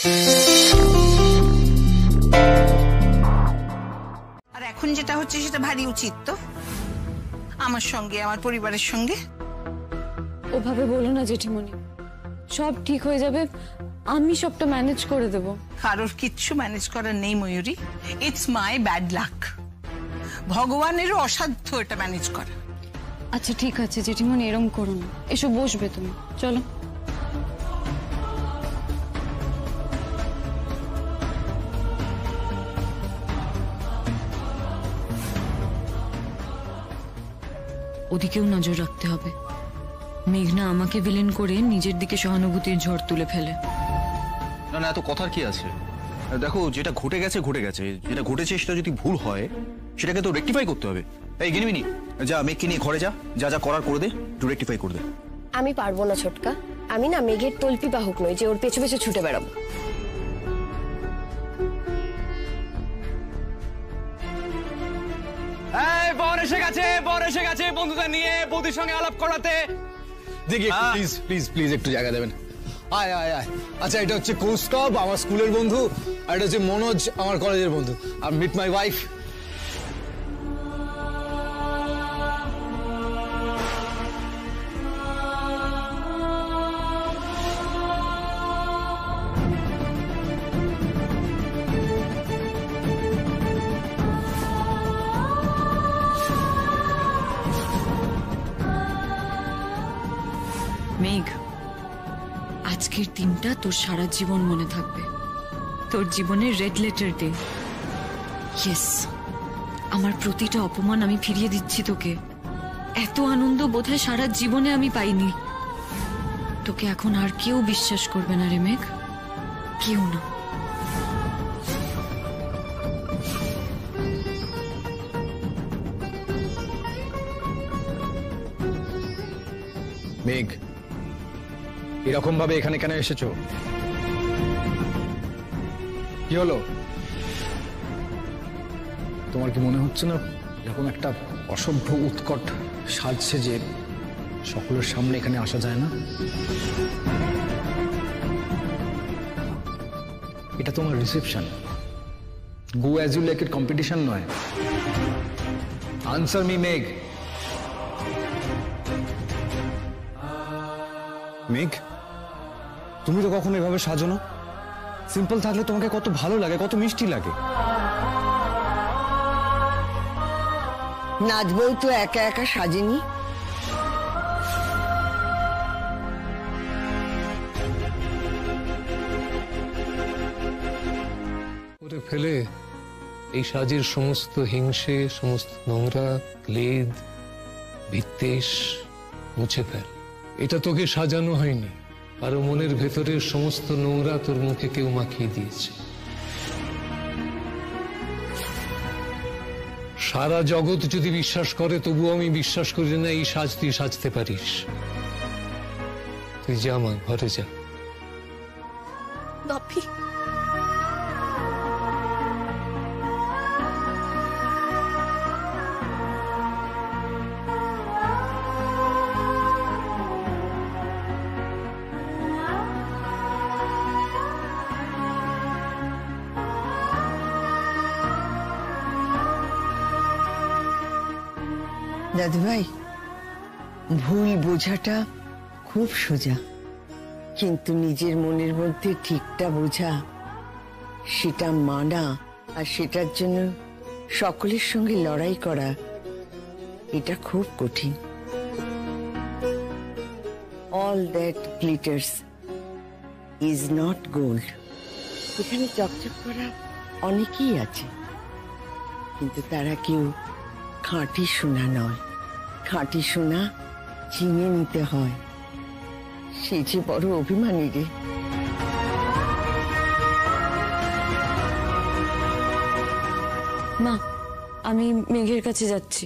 আর এখন যেটা হচ্ছে সেটা ভারী উচিত তো, আমার সঙ্গে, আমার পরিবারের সঙ্গে। ওভাবে বলো না জেঠিমণি, সব ঠিক হয়ে যাবে, আমি সবটা ম্যানেজ করে দেব। কারোর কিচ্ছু ম্যানেজ করার নেই ময়ূরী, ইটস মাই ব্যাড লাক। ভগবানেরও অসাধ্য এটা ম্যানেজ করা। আচ্ছা ঠিক আছে জেঠিমণি, এরম করো না, এসো বসবে তুমি, চলো। ওদিকেও নজর রাখতে হবে, মেঘনা আমাকে ভিলেন করে নিজের দিকে সহানুভূতির ঝড় তুলে ফেলে। না না, এত কথার কি আছে? দেখো, যেটা ঘটে গেছে ঘটে গেছে, যেটা ঘটেছে সেটা যদি ভুল হয় সেটাকে তো রেকটিফাই করতে হবে। এই গিনিমিনি, যা মেঘকে নিয়ে ঘরে যা, যা যা করার করে দে, একটু রেকটিফাই করে দে। আমি পারবো না ছোটকা, আমি না মেঘের তল্পি বাহক নই যে ওর পেছু পেছু ছুটে বেড়াবো। বর এসে গেছে বন্ধুদের নিয়ে বৌদির সঙ্গে আলাপ করাতে। দেখি প্লিজ প্লিজ প্লিজ একটু জায়গা দেবেন। আয় আয় আয়। আচ্ছা, এটা হচ্ছে কৌস্তব, আমার স্কুলের বন্ধু, আর এটা হচ্ছে মনোজ, আমার কলেজের বন্ধু। আর মিট মাই ওয়াইফ। মেঘ, আজকের দিনটা তোর সারা জীবন মনে থাকবে, তোর জীবনের রেড লেটার ডে। ইয়েস, আমার প্রতিটা অপমান আমি ফিরিয়ে দিচ্ছি তোকে। এত আনন্দ বোধহয় সারা জীবনে আমি পাইনি। তোকে এখন আর কেউ বিশ্বাস করবে না রে মেঘ, কেউ না। মেঘ, এরকম ভাবে এখানে কেন এসেছো? কি হলো? তোমার কি মনে হচ্ছে না এরকম একটা অসভ্য উৎকট সাজ সেজে সকলের সামনে এখানে আসা যায় না? এটা তোমার reception, go as you like it competition নয়। Answer me Megh. মেঘ, তুমি তো কখনো এভাবে সাজো না। সিম্পল থাকলে তোমাকে কত ভালো লাগে, কত মিষ্টি লাগে। নাচবই তো একা একা সাজেনি। করে ফেলে এই সাজের সমস্ত হিংসে, সমস্ত নোংরা, ক্লেদ, বিদ্বেষ মুছে ফেল। এটা তোকে সাজানো হয়নি, আর মনের ভেতরের সমস্ত নোংরা তোর মুখে কেউ মাখিয়ে দিয়েছে। সারা জগৎ যদি বিশ্বাস করে, তবুও আমি বিশ্বাস করি না এই সাজ তুই সাজতে পারিস। তুই যা মা, ঘরে যা। বাপি, দাদুভাই, ভুল বোঝাটা খুব সোজা, কিন্তু নিজের মনের মধ্যে ঠিকটা বোঝা, সেটা মানা আর সেটার জন্য সকলের সঙ্গে লড়াই করা, এটা খুব কঠিন। All that glitters is not gold. এখানে চকচক করা অনেকেই আছে, কিন্তু তারা কেউ খাঁটি সোনা নয়। খাঁটি সোনা চিনে নিতে হয়, সে যে বড় অভিমানী রে। মা, আমি মেঘের কাছে যাচ্ছি,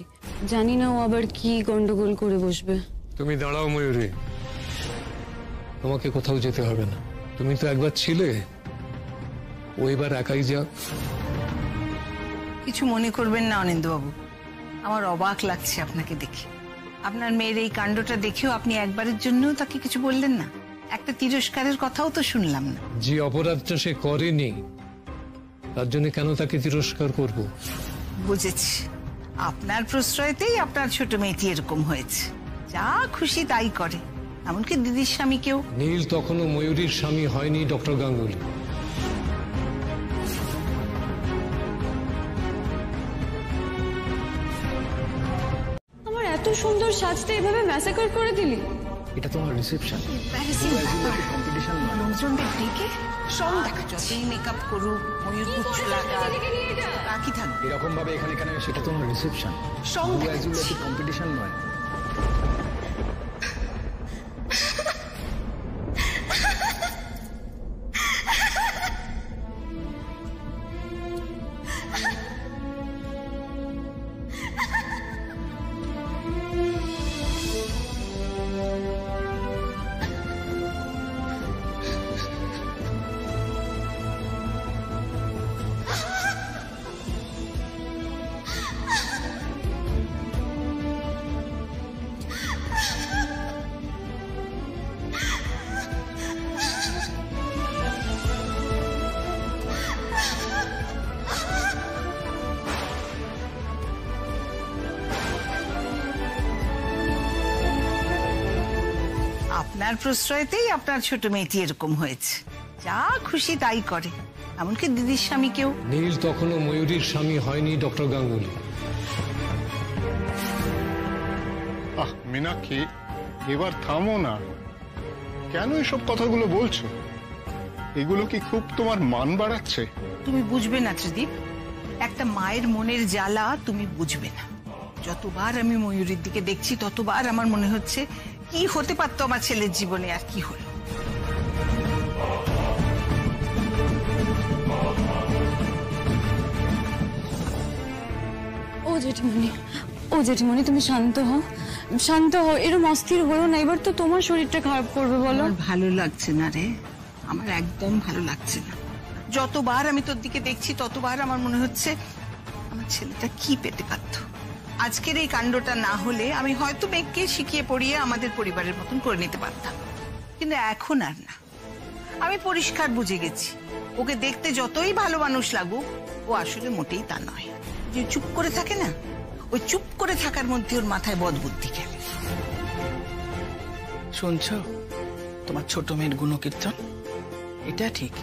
জানি না ও আবার কি গন্ডগোল করে বসবে। তুমি দাঁড়াও ময়ূরী, তোমাকে কোথাও যেতে হবে না। তুমি তো একবার ছিলে, ও এবার একাই যা। কিছু মনে করবেন না অনিন্দ্যবাবু, আমার অবাক লাগছে আপনাকে দেখে। আপনার মেয়ের এই কাণ্ডটা দেখেও আপনি একবারের জন্যও তাকে কিছু বললেন না। একটা তিরস্কারের কথাও তো শুনলাম না। যে অপরাধটা সে করেনি তার জন্য কেন তাকে তিরস্কার করব? বুঝেছি, আপনার প্রশ্রয়তেই আপনার ছোট মেয়েটি এরকম হয়েছে। যা খুশি তাই করে, এমনকি দিদির স্বামীকেও। নীল তখনও ময়ূরীর স্বামী হয়নি ডক্টর গাঙ্গুলি। আমার এত সুন্দর সাজটা এভাবে ম্যাসাকার করে দিলি? এটা তোমার রিসেপশন। লোকজনদের ডেকে সব দেখা, যতই মেকআপ করুক, ময়ূর গুচ্ছ লাগা, বাকি থাকবে এরকম ভাবে এখানে কেন? সেটা তোমার রিসেপশন, সব কম্পিটিশন নয়। আপনার প্রশ্রয়তেই আপনার ছোট মেয়েটি এরকম হয়েছে। যা খুশি তাই করে, এমনকি দিদির স্বামীকেও। নীল তখনও ময়ূরীর স্বামী হয়নি ডক্টর গাঙ্গুলি। মীনাক্ষী, এবার থামো না। কেন এসব কথাগুলো বলছো? এগুলো কি খুব তোমার মান বাড়াচ্ছে? তুমি বুঝবে না ত্রিদীপ, একটা মায়ের মনের জ্বালা তুমি বুঝবে না। যতবার আমি ময়ূরীর দিকে দেখছি ততবার আমার মনে হচ্ছে কি হতে পারতো আমার ছেলের জীবনে, আর কি হলো। ও জেঠিমণি তুমি শান্ত হও, শান্ত হও, এরকম অস্থির হয়েও না। এবার তো তোমার শরীরটা খারাপ করবে বলো। আমার ভালো লাগছে না রে, আমার একদম ভালো লাগছে না। যতবার আমি তোর দিকে দেখছি ততবার আমার মনে হচ্ছে আমার ছেলেটা কি পেতে পারতো। আজকের এই কাণ্ডটা না হলে আমি হয়তো মেঘকে শিখিয়ে পড়িয়ে আমাদের পরিবারের মতন করে নিতে পারতাম, কিন্তু এখন আর না। আমি পরিষ্কার বুঝে গেছি, ওকে দেখতে যতই ভালো মানুষ লাগুক, ও আসলে মোটেই তা নয়। যে চুপ করে থাকে না, ওই চুপ করে থাকার মধ্যে ওর মাথায় বদবুদ্ধি খেলে। শুনছ তোমার ছোট মেয়ের গুণকীর্তন? এটা ঠিক,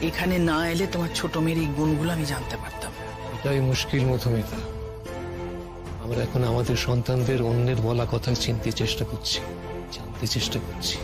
এখানে না এলে তোমার ছোট মেয়ের এই গুণগুলো আমি জানতে পারতাম। এটাই মুশকিল মধুমিতা। আমরা এখন আমাদের সন্তানদের অন্যের বলা কথা চিনতে চেষ্টা করছি, জানতে চেষ্টা করছি।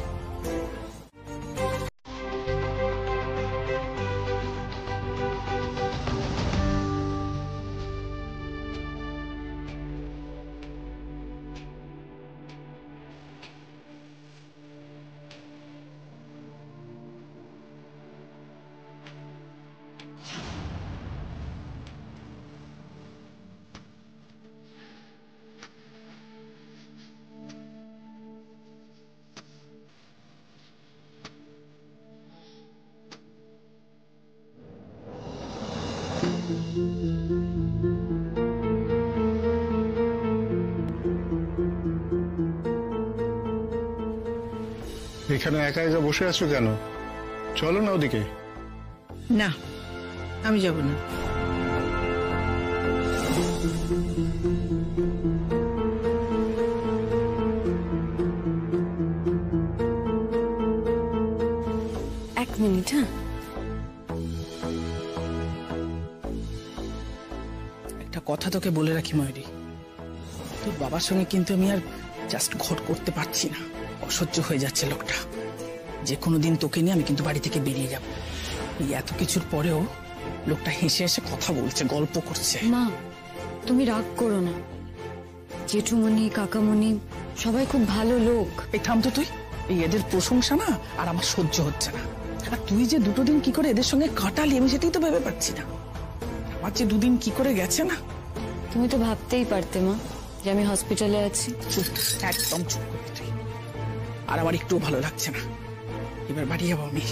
এখানে একা একা বসে আছো কেন? চলো না ওদিকে। না, আমি যাব না। এক মিনিট। হ্যাঁ, একটা কথা তোকে বলে রাখি ময়ূরী, তোর বাবার সঙ্গে কিন্তু আমি আর জাস্ট ঘট করতে পারছি না। অসহ্য হয়ে যাচ্ছে লোকটা। যে কোনো দিন তোকে নিয়ে আমি কিন্তু বাড়ি থেকে বেরিয়ে যাব। এই এত কিছুর পরেও লোকটা হেসে হেসে কথা বলছে, গল্প করছে। মা তুমি রাগ করো না। জেঠুমণি, কাকামণি সবাই খুব ভালো লোক। এই থাম তো তুই। এই এদের প্রশংসা না আর আমার সহ্য হচ্ছে না। আর তুই যে দুটো দিন কি করে এদের সঙ্গে কাটালি আমি সেটাই তো ভেবে পাচ্ছি না। আমার যে দুদিন কি করে গেছে না। তুমি তো ভাবতেই পারতে মা যে আমি হসপিটালে আছি। চুপ, একদম চুপ করতে তুই। আর আমার একটু ভালো লাগছে না। এবার বাড়ি যাবো আমি।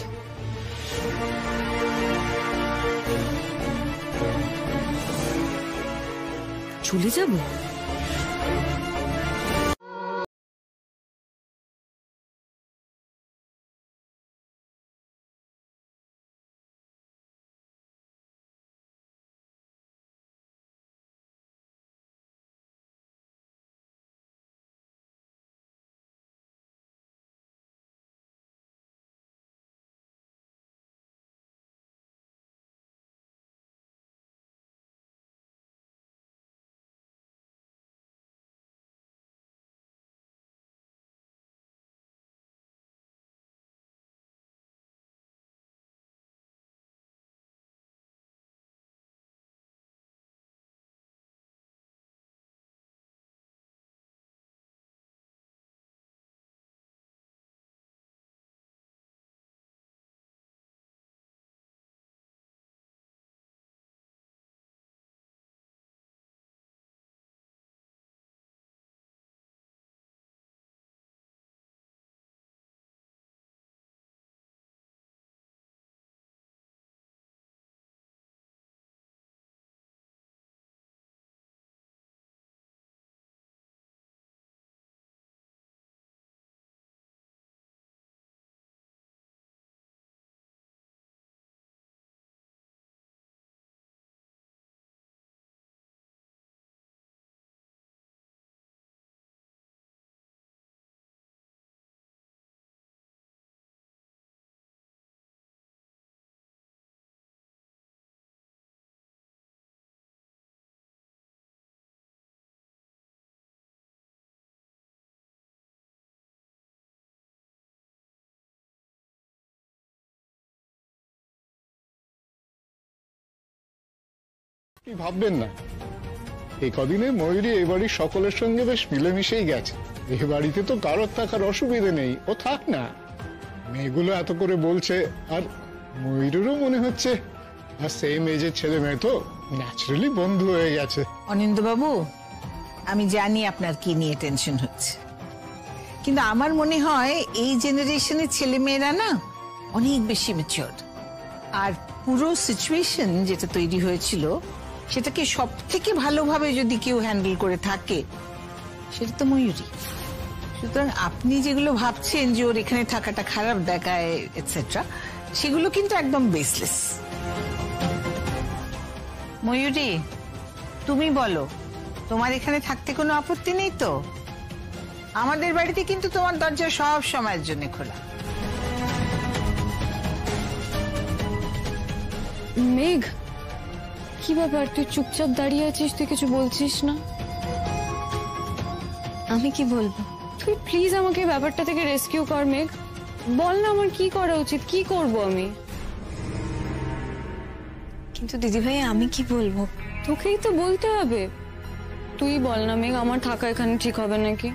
চলে যাবো? কি ভাববেন না, এই কদিনে ময়ূরী এ বাড়ির সকলের সঙ্গে বেশ মিলেমিশেই গেছে। এ বাড়িতে তো কারোর থাকার অসুবিধে নেই, ও থাক না। মেয়েগুলো এত করে বলছে, আর ময়ূরেরও মনে হচ্ছে আর সেম এজের ছেলে মেয়ে তো ন্যাচারালি বন্ধু হয়ে গেছে। অনিন্দবাবু, আমি জানি আপনার কি নিয়ে টেনশন হচ্ছে, কিন্তু আমার মনে হয় এই জেনারেশনের ছেলেমেয়েরা না অনেক বেশি ম্যাচিওর। আর পুরো সিচুয়েশন যেটা তৈরি হয়েছিল সেটাকে সব থেকে ভালোভাবে যদি কেউ হ্যান্ডেল করে থাকে সেটা তো ময়ূরী। সুতরাং আপনি যেগুলো ভাবছেন যে ওর এখানে থাকাটা খারাপ দেখায় এটসেট্রা, সেগুলো কিন্তু একদম বেসলেস। ময়ূরী, তুমি বলো, তোমার এখানে থাকতে কোনো আপত্তি নেই তো? আমাদের বাড়িতে কিন্তু তোমার দরজা সব সময়ের জন্য খোলা। মেঘ, কি ব্যাপার, তুই চুপচাপ দাঁড়িয়ে আছিস, তুই কিছু বলছিস না? আমি কি বলবো? তুই প্লিজ আমাকে ব্যাপারটা থেকে রেস্কিউ কর মেঘ। বল না আমার কি করা উচিত, কি করব আমি? কিন্তু দিদিভাই আমি কি বলবো? তোকেই তো বলতে হবে। তুই বল না মেঘ, আমার থাকা এখানে ঠিক হবে নাকি?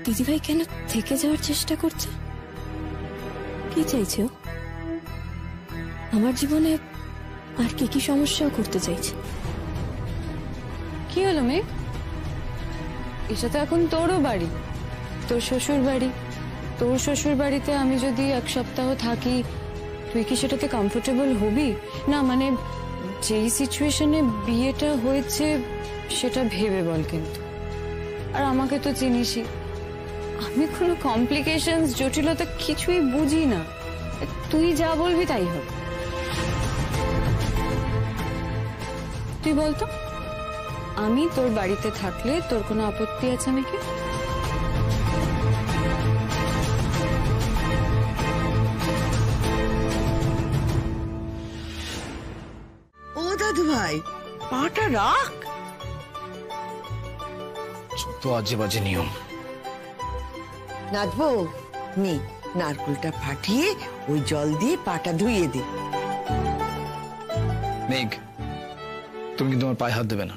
দিদিভাই কেন থেকে যাওয়ার চেষ্টা করছে? কি চাইছে ও? আমার জীবনে আর কি কি সমস্যাও করতে চাইছে? কি হলো মেঘ? এটা তো এখন তোরও বাড়ি, তোর শ্বশুর বাড়ি। তোর শ্বশুর বাড়িতে আমি যদি এক সপ্তাহ থাকি, তুই কি সেটাতে কমফোর্টেবল হবি? না মানে যেই সিচুয়েশনে বিয়েটা হয়েছে সেটা ভেবে বল। কিন্তু আর আমাকে তো চিনিসই, আমি কোনো কমপ্লিকেশনস জটিলতা কিছুই বুঝি না। তুই যা বলবি তাই হবে। তুই বলতো, আমি তোর বাড়িতে থাকলে তোর কোনো আপত্তি আছে নাকি? ও দাদু ভাই, পাটা রাখ। তো আজে বাজে নিয়ম। নাচবো নে, নারকেলটা ফাটিয়ে ওই জল দিয়ে পাটা ধুইয়ে দে। মেঘ, তুমি কিন্তু আমার পায়ে হাত দেবে না।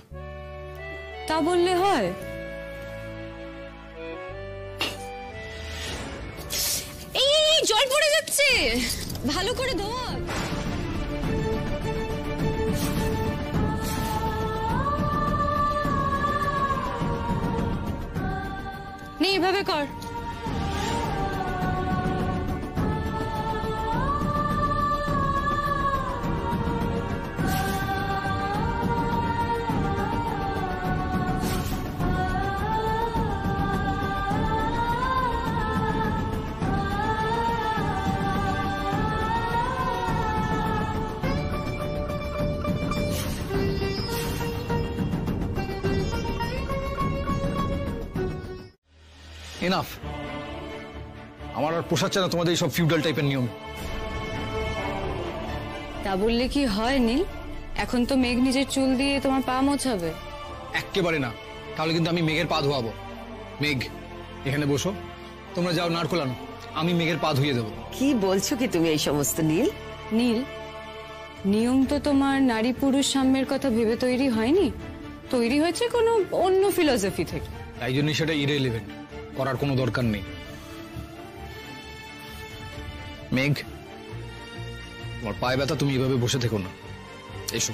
তা বললে হয়? এই জল পড়ে যাচ্ছে, ভালো করে ধোয়া। নে এভাবে কর। এনাফ, আমার আর পোষাচ্ছে না তোমাদের এইসব ফিউডাল টাইপের নিয়ম। তা বললে কি হয় নীল? এখন তো মেঘ নিজের চুল দিয়ে তোমার পা মোছাবে। একেবারে না, তাহলে কিন্তু আমি মেঘের পা ধোয়াবো। মেঘ, এখানে বসো, তোমরা যাও নারকেল আনো, আমি মেঘের পা ধুয়ে দেবো। কি বলছো কি তুমি এই সমস্ত নীল? নীল, নিয়ম তো তোমার নারী পুরুষ সাম্যের কথা ভেবে তৈরি হয়নি, তৈরি হয়েছে কোনো অন্য ফিলসফি থেকে। তাই জন্য সেটা ইররিলেভেন্ট, করার কোনো দরকার নেই। মেঘ, তোমার পায়ে ব্যথা, তুমি এভাবে বসে থেকো না, এসো।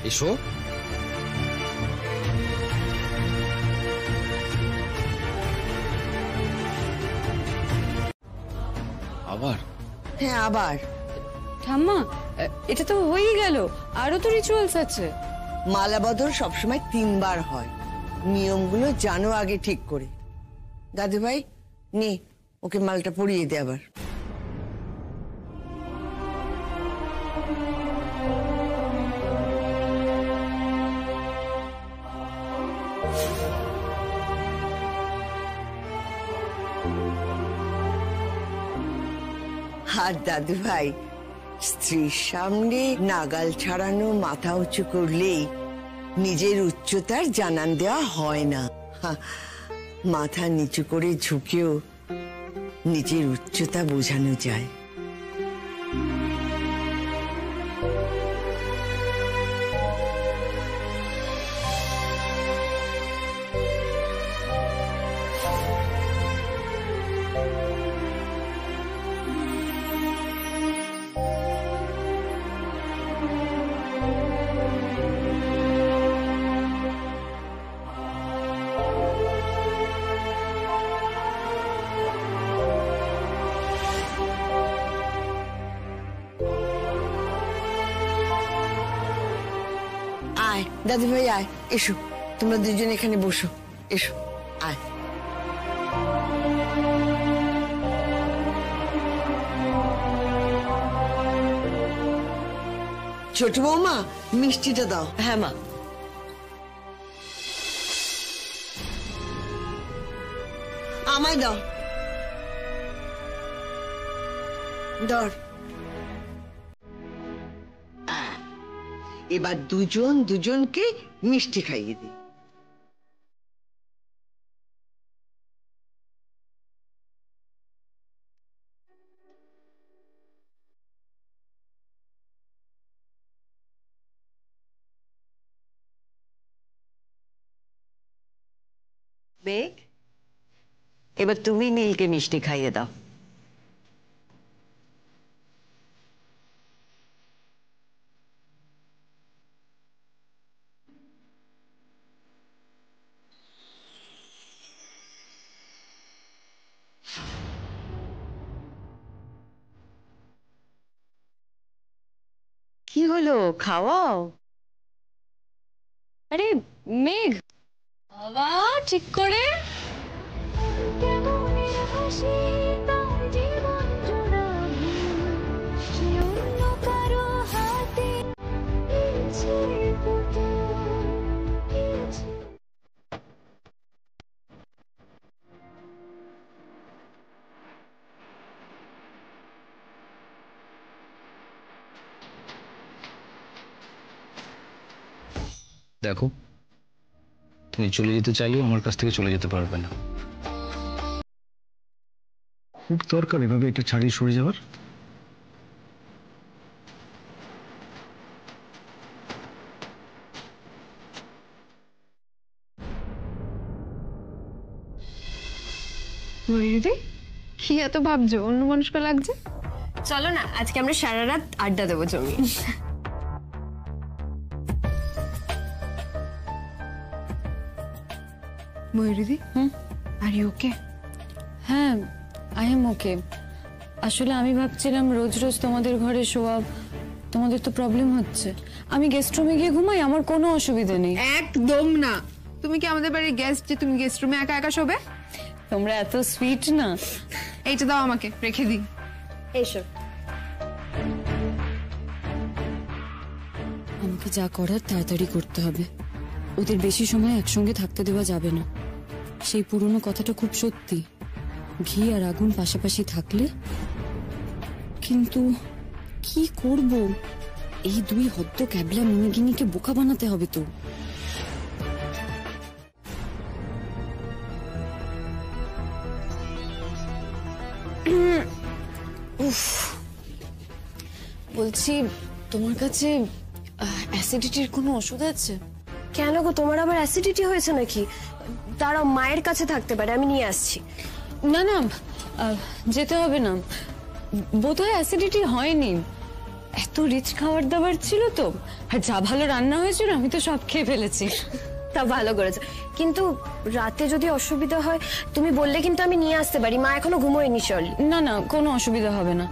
এসো। আবার? হ্যাঁ আবার। ঠাম্মা, এটা তো হয়েই গেল, আরো তো রিচুয়ালস আছে। মালা বদল সবসময় 3 বার হয়, নিয়মগুলো জানো আগে ঠিক করে। দাদু ভাই নে, ওকে মালটা পরিয়ে দে আবার। আর দাদু ভাই, স্ত্রীর সামনে নাগাল ছাড়ানো মাথা উঁচু করলেই নিজের উচ্চতার জানান দেওয়া হয় না। মাথা নিচু করে ঝুঁকেও নিজের উচ্চতা বোঝানো যায়। আয় দাদু ভাই আয়, এসো তোমরা দুজন এখানে বসো, এসো আয়। ছোট বৌমা মিষ্টিটা দাও। হ্যাঁ মা। আমায় দাও। ধর। এবার দুজন দুজনকে মিষ্টি খাইয়ে দিই। মেঘ, এবার তুমি নীলকে মিষ্টি খাইয়ে দাও। কি হলো, খাওয়াও। আরে মেঘ, বাবা ঠিক করে। দেখো, তুমি চলে যেতে চাইলেও আমার কাছ থেকে চলে যেতে পারবে না। খুব দরকার এভাবে এটা ছাড়িয়ে সরে যাওয়ার? দিদি কি এত ভাবছো, অন্য মানুষকে লাগছে? চলো না আজকে আমরা সারা রাত আড্ডা দেবো জমি। ময়ূরীদি, আর ইউ ওকে? হ্যাঁ, আই এম ওকে। আসলে আমি ভাবছিলাম রোজ রোজ তোমাদের ঘরে শোয়া, তোমাদের তো প্রবলেম হচ্ছে। আমি গেস্ট রুমে গিয়ে ঘুমাই, আমার কোনো অসুবিধা নেই। একদম না। তুমি কি আমাদের বাড়ির গেস্ট যে তুমি গেস্ট রুমে একা একা শোবে? তোমরা এত সুইট না। এইটা দাও আমাকে, রেখে দিই। এসো। আমাকে যা করার তাড়াতাড়ি করতে হবে। ওদের বেশি সময় একসঙ্গে থাকতে দেওয়া যাবে না। সেই পুরনো কথাটা খুব সত্যি, ঘি আর আগুন পাশাপাশি থাকলে। কিন্তু কি করব, এই দুই হদ্দ ক্যাবলা মিনিগিনিকে বোকা বানাতে হবে তো। উফ, বলছি তোমার কাছে অ্যাসিডিটির কোনো ওষুধ আছে? কেন গো, তোমার আবার অ্যাসিডিটি হয়েছে নাকি? দাঁড়াও, মায়ের কাছে থাকতে পারে, আমি নিয়ে আসছি। না না, যেতে হবে না, বোধহয় অ্যাসিডিটি হয়নি। এত রিচ খাবার দাবার ছিল তো, আর যা ভালো রান্না হয়েছিল আমি তো সব খেয়ে ফেলেছি। তা ভালো করেছো, কিন্তু রাতে যদি অসুবিধা হয় তুমি বললে কিন্তু আমি নিয়ে আসতে পারি। মা এখনো ঘুমোয়নি। চল। না না, কোনো অসুবিধা হবে না।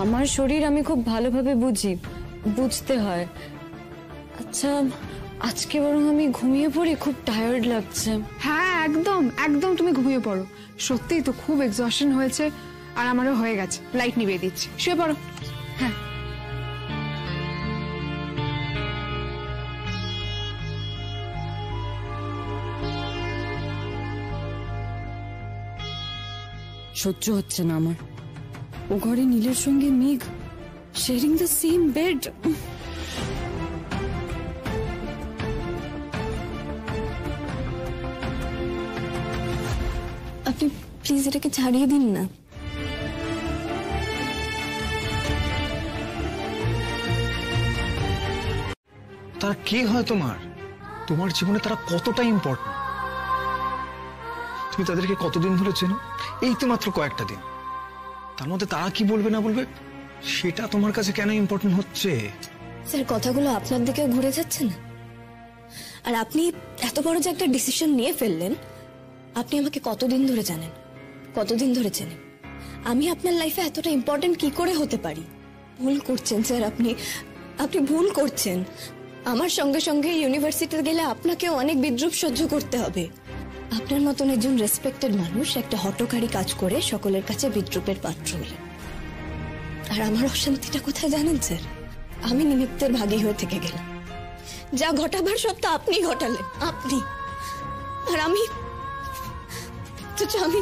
আমার শরীর আমি খুব ভালোভাবে বুঝি, বুঝতে হয়। আচ্ছা, আজকে বরং আমি ঘুমিয়ে পড়ি, খুব টায়ার্ড লাগছে। হ্যাঁ একদম একদম, তুমি ঘুমিয়ে পড়ো। সত্যিই তো খুব এক্সস্টন হয়েছে, আর আমারও হয়ে গেছে। লাইট নিভিয়ে দিচ্ছি, শুয়ে পড়ো। হ্যাঁ। সহ্য হচ্ছে না আমার। ও ঘরে নীলের সঙ্গে মেঘ, sharing the same bed. Please এটাকে ছাড়িয়ে দিন না। তারা কে হয় তোমার? তোমার জীবনে তারা কতটা ইম্পর্টেন্ট? তুমি তাদেরকে কতদিন ধরে চেনো? এই তো মাত্র কয়েকটা দিন। তার মধ্যে তারা কি বলবে না বলবে সেটা তোমার কাছে কেন ইম্পর্টেন্ট হচ্ছে? স্যার, কথাগুলো আপনার দিকেও ঘুরে যাচ্ছে না? আর আপনি এত বড় যে একটা ডিসিশন নিয়ে ফেললেন, আপনি আমাকে কতদিন ধরে জানেন, কতদিন ধরে চেনেন? আমি আপনার লাইফে এতটা ইম্পর্টেন্ট কি করে হতে পারি? ভুল করছেন স্যার, আপনি আপনি ভুল করছেন। আমার সঙ্গে সঙ্গে ইউনিভার্সিটিতে গেলে আপনাকেও অনেক বিদ্রূপ সহ্য করতে হবে। আপনার মতন একজন রেসপেক্টেড মানুষ একটা হঠকারী কাজ করে সকলের কাছে বিদ্রূপের পাত্র হলেন। আর আমার অশান্তিটা কোথায় জানেন স্যার? আমি নিমিত্তের ভাগী হয়ে থেকে গেলাম। যা ঘটাবার সব তো আপনি ঘটালেন, আপনি। আর আমি আমি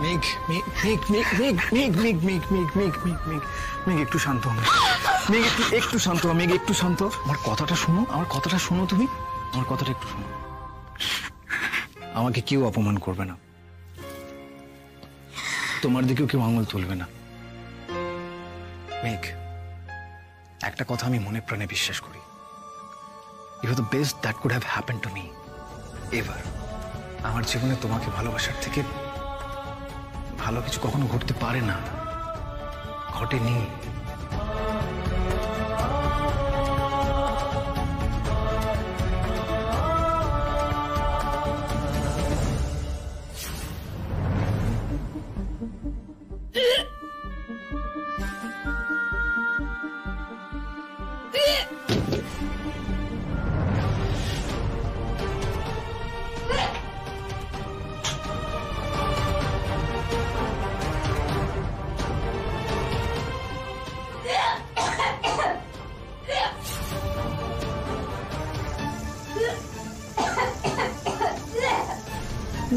মেঘ মেঘ মেঘ মেঘ মেঘ মেঘ মেঘ মেঘ মেঘ মেঘ মেঘ মেঘ মেঘ একটু শান্ত হও। মেঘ একটু শান্ত হও। মেঘ একটু শান্ত। আমার কথাটা শোনো, আমার কথাটা শোনো। তুমি আমার কথাটা একটু শোনো। আমাকে কেউ অপমান করবে না, তোমার দিকেও কেউ আঙুল তুলবে না। মেঘ, একটা কথা আমি মনে প্রাণে বিশ্বাস করি, you are the best that could have happened to me ever. আমার জীবনে তোমাকে ভালোবাসার থেকে ভালো কিছু কখনো ঘটতে পারে না, ঘটেনি।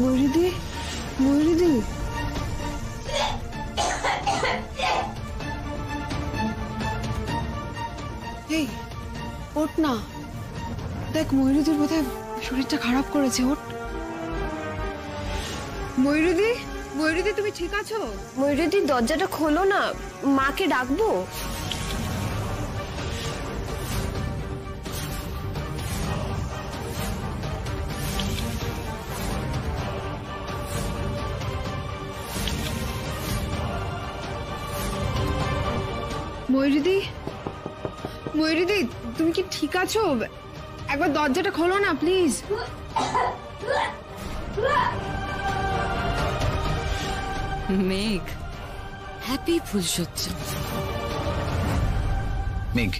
ময়ূরীদি, ময়ূরীদি, এই ওঠ না। দেখ, ময়ূরীদির বোধহয় শরীরটা খারাপ করেছে। ওঠ ময়ূরীদি, ময়ূরীদি তুমি ঠিক আছো? ময়ূরীদি, দরজাটা খোলো না, মাকে ডাকবো। ময়ূরীদি, ময়ূরীদি তুমি কি ঠিক আছো? একবার দরজাটা খোলো না প্লিজ। মেঘ, হ্যাপি ফুলসজ্জা। মেঘ,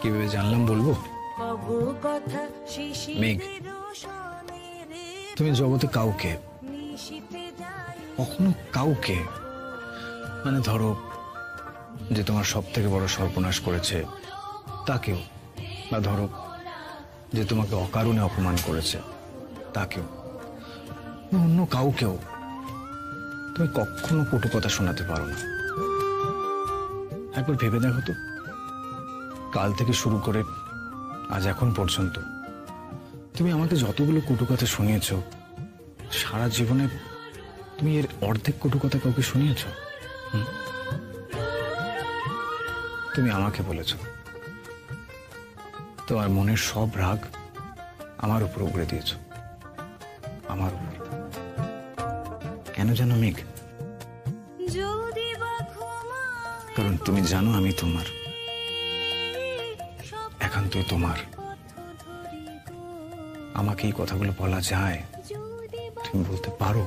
কিভাবে জানলাম বলবো? মেঘ, তুমি জগতে কাউকে, কখনো কাউকে, মানে ধরো যে তোমার সব থেকে বড় সর্বনাশ করেছে তাকেও, বা ধরো যে তোমাকে অকারণে অপমান করেছে তাকেও, বা অন্য কাউকেও তুমি কখনো কটু কথা শোনাতে পারো না। একবার ভেবে দেখো তো, কাল থেকে শুরু করে আজ এখন পর্যন্ত তুমি আমাকে যতগুলো কটু কথা শুনিয়েছ, সারা জীবনে তুমি এর অর্ধেক কটু কথা কাউকে শুনিয়েছ? তুমি আমাকে বলেছ তোমার মনের সব রাগ আমার উপর উগড়ে দিয়েছ, আমার উপর। কেন জানো মেঘ? কারণ তুমি জানো আমি তোমার, একান্তই তোমার। আমাকে এই কথাগুলো বলা যায়, তুমি বলতে পারো।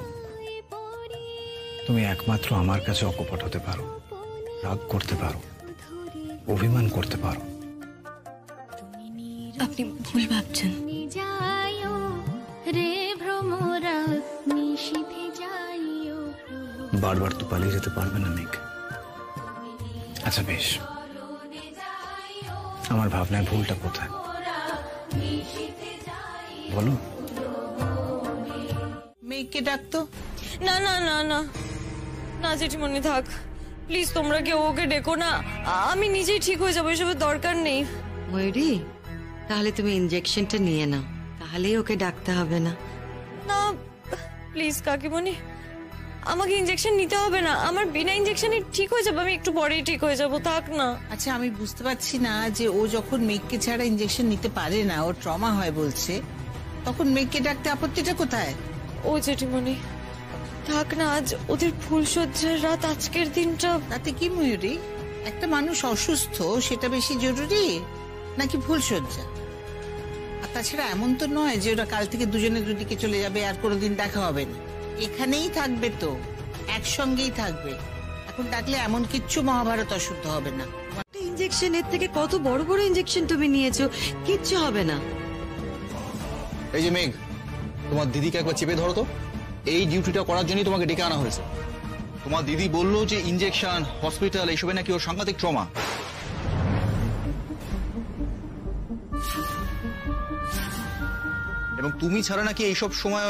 তুমি একমাত্র আমার কাছে অকপট হতে পারো, রাগ করতে পারো, অভিমান করতে পারো। আপনি ভুল ভাবছেন। বারবার তো পালিয়ে যেতে পারবে না মেঘ। আচ্ছা বেশ, আমার ভাবনায় ভুলটা কোথায় বলো? মেয়েকে ডাকতো। না না না না না জেঠিমণি থাক, প্লিজ তোমরা কেউ ওকে ডেকো না, আমি নিজেই ঠিক হয়ে যাবো, এসবের দরকার নেই। ময়ূরী, তাহলে তুমি ইনজেকশনটা নিয়ে নাও, তাহলেই ওকে ডাকতে হবে না। না প্লিজ কাকিমণি, আমাকে ইনজেকশন নিতে হবে না, আমার বিনা ইনজেকশনে ঠিক হয়ে যাবে, আমি একটু পরেই ঠিক হয়ে যাবো, থাক না। আচ্ছা আমি বুঝতে পারছি না যে ও যখন মেঘকে ছাড়া ইনজেকশন নিতে পারে না, ওর ট্রমা হয় বলছে, তখন মেঘকে ডাকতে আপত্তিটা কোথায়? ও জেঠিমণি থাক না, আজ ওদের ফুলসজ্জার রাত, আজকের দিনটা। তাতে কি ময়ূরী, একটা মানুষ অসুস্থ সেটা বেশি জরুরি নাকি ফুলসজ্জা? আর তাছাড়া এমন তো নয় যে ওরা কাল থেকে দুজনে দুদিকে চলে যাবে আর কোনোদিন দেখা হবে না, এখানেই থাকবে, তো একসঙ্গেই থাকবে। এখন ডাকলে এমন কিচ্ছু মহাভারত অশুদ্ধ হবে না। ইনজেকশনের থেকে কত বড় বড় ইনজেকশন তুমি নিয়েছো, কিচ্ছু হবে না। এই যে মেঘ, তোমার দিদিকে একবার চেপে ধরো তো, এই ডিউটিটা করার জন্যই তোমাকে ডেকে আনা হয়েছে। তোমার দিদি বললো যে ইনজেকশন, হসপিটাল এইসবে নাকি ওর সাংঘাতিক ট্রমা। এবং তুমি ছাড়া নাকি এইসব সময়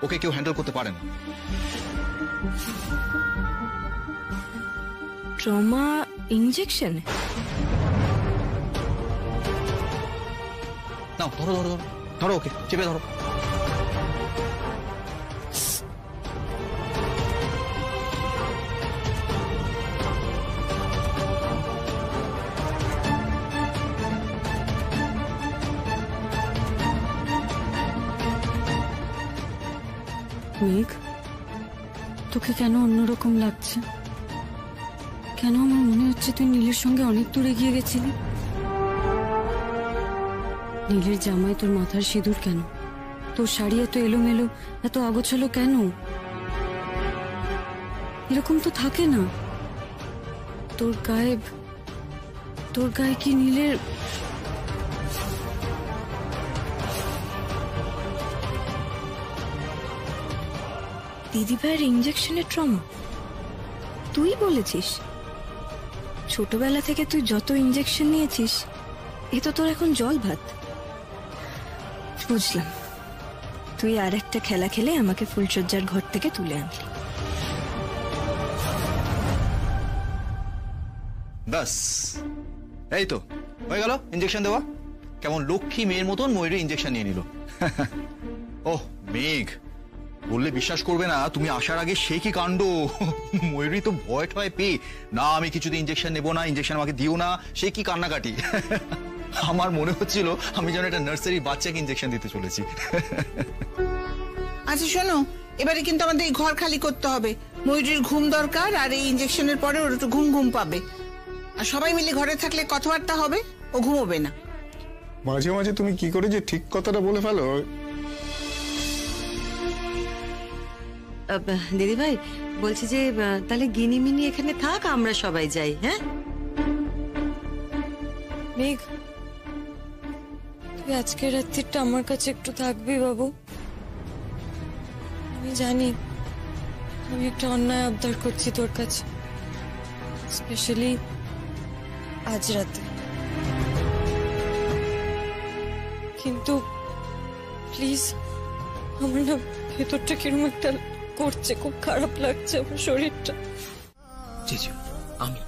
ওকে কেউ হ্যান্ডেল করতে পারে না। Trauma injection? নাও ধরো ধরো ধরো ধরো, ওকে চেপে ধরো। মেঘ, তোকে কেন অন্যরকম লাগছে? কেন আমার মনে হচ্ছে তুই নীলের সঙ্গে অনেক দূর এগিয়ে গেছিলি? নীলের জামায় তোর মাথার সিঁদুর কেন? তোর শাড়ি এত এলোমেলো, এত অগোছালো কেন? এরকম তো থাকে না। তোর গায়ে কি নীলের... দিদিভাইয়ের ইঞ্জেকশনের ট্রমা? তুই বলেছিস? ছোটবেলা থেকে তুই যত ইঞ্জেকশন নিয়েছিস, এ তো তোর এখন জল ভাত। বুঝলাম, তুই আর একটা খেলা খেলে আমাকে ফুলসজ্জার ঘর থেকে তুলে আনলি। ব্যাস, এই তো হয়ে গেল ইঞ্জেকশন দেওয়া। কেমন লক্ষ্মী মেয়ের মতন ময়ূরী ইঞ্জেকশন নিয়ে নিল। ওহ মেঘ, বললে বিশ্বাস করবে না, তুমি আসার আগে সে কি কাণ্ড। ময়ূরী তো ভয় টয় পেয়ে, না আমি কিছুতে ইঞ্জেকশন নেবো না, ইঞ্জেকশন আমাকে দিও না, সে কি কান্নাকাটি। আমার মনে হচ্ছিল আমি যেন একটা নার্সারি বাচ্চাকে ইঞ্জেকশন দিতে চলেছি। আচ্ছা শোনো, এবারে কিন্তু আমাদের এই ঘর খালি করতে হবে। ময়ূরীর ঘুম দরকার, আর এই ইঞ্জেকশনের পরে ওর একটু ঘুম ঘুম পাবে। আর সবাই মিলে ঘরে থাকলে কথাবার্তা হবে, ও ঘুমোবে না। মাঝে মাঝে তুমি কি করে যে ঠিক কথাটা বলে ফেলো। দিদি ভাই বলছি যে তাহলে গিনিমিনি এখানে থাক, আমরা সবাই যাই। হ্যাঁ মেঘ, তুই আজকের রাত্রিটা আমার কাছে একটু থাকবি বাবু? আমি জানি আমি একটা অন্যায় আবদার করছি তোর কাছে, স্পেশালি আজ রাতে, কিন্তু প্লিজ, আমার না ভেতরটা কিরকম একটা করছে, খুব খারাপ লাগছে আমার শরীরটা। জি জি, আমি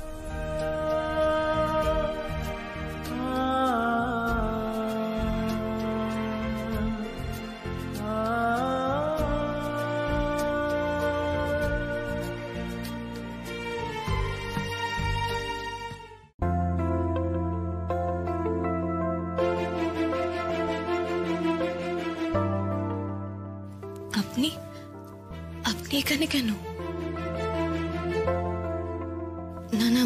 আপনি আপনি এখানে কেন? না না,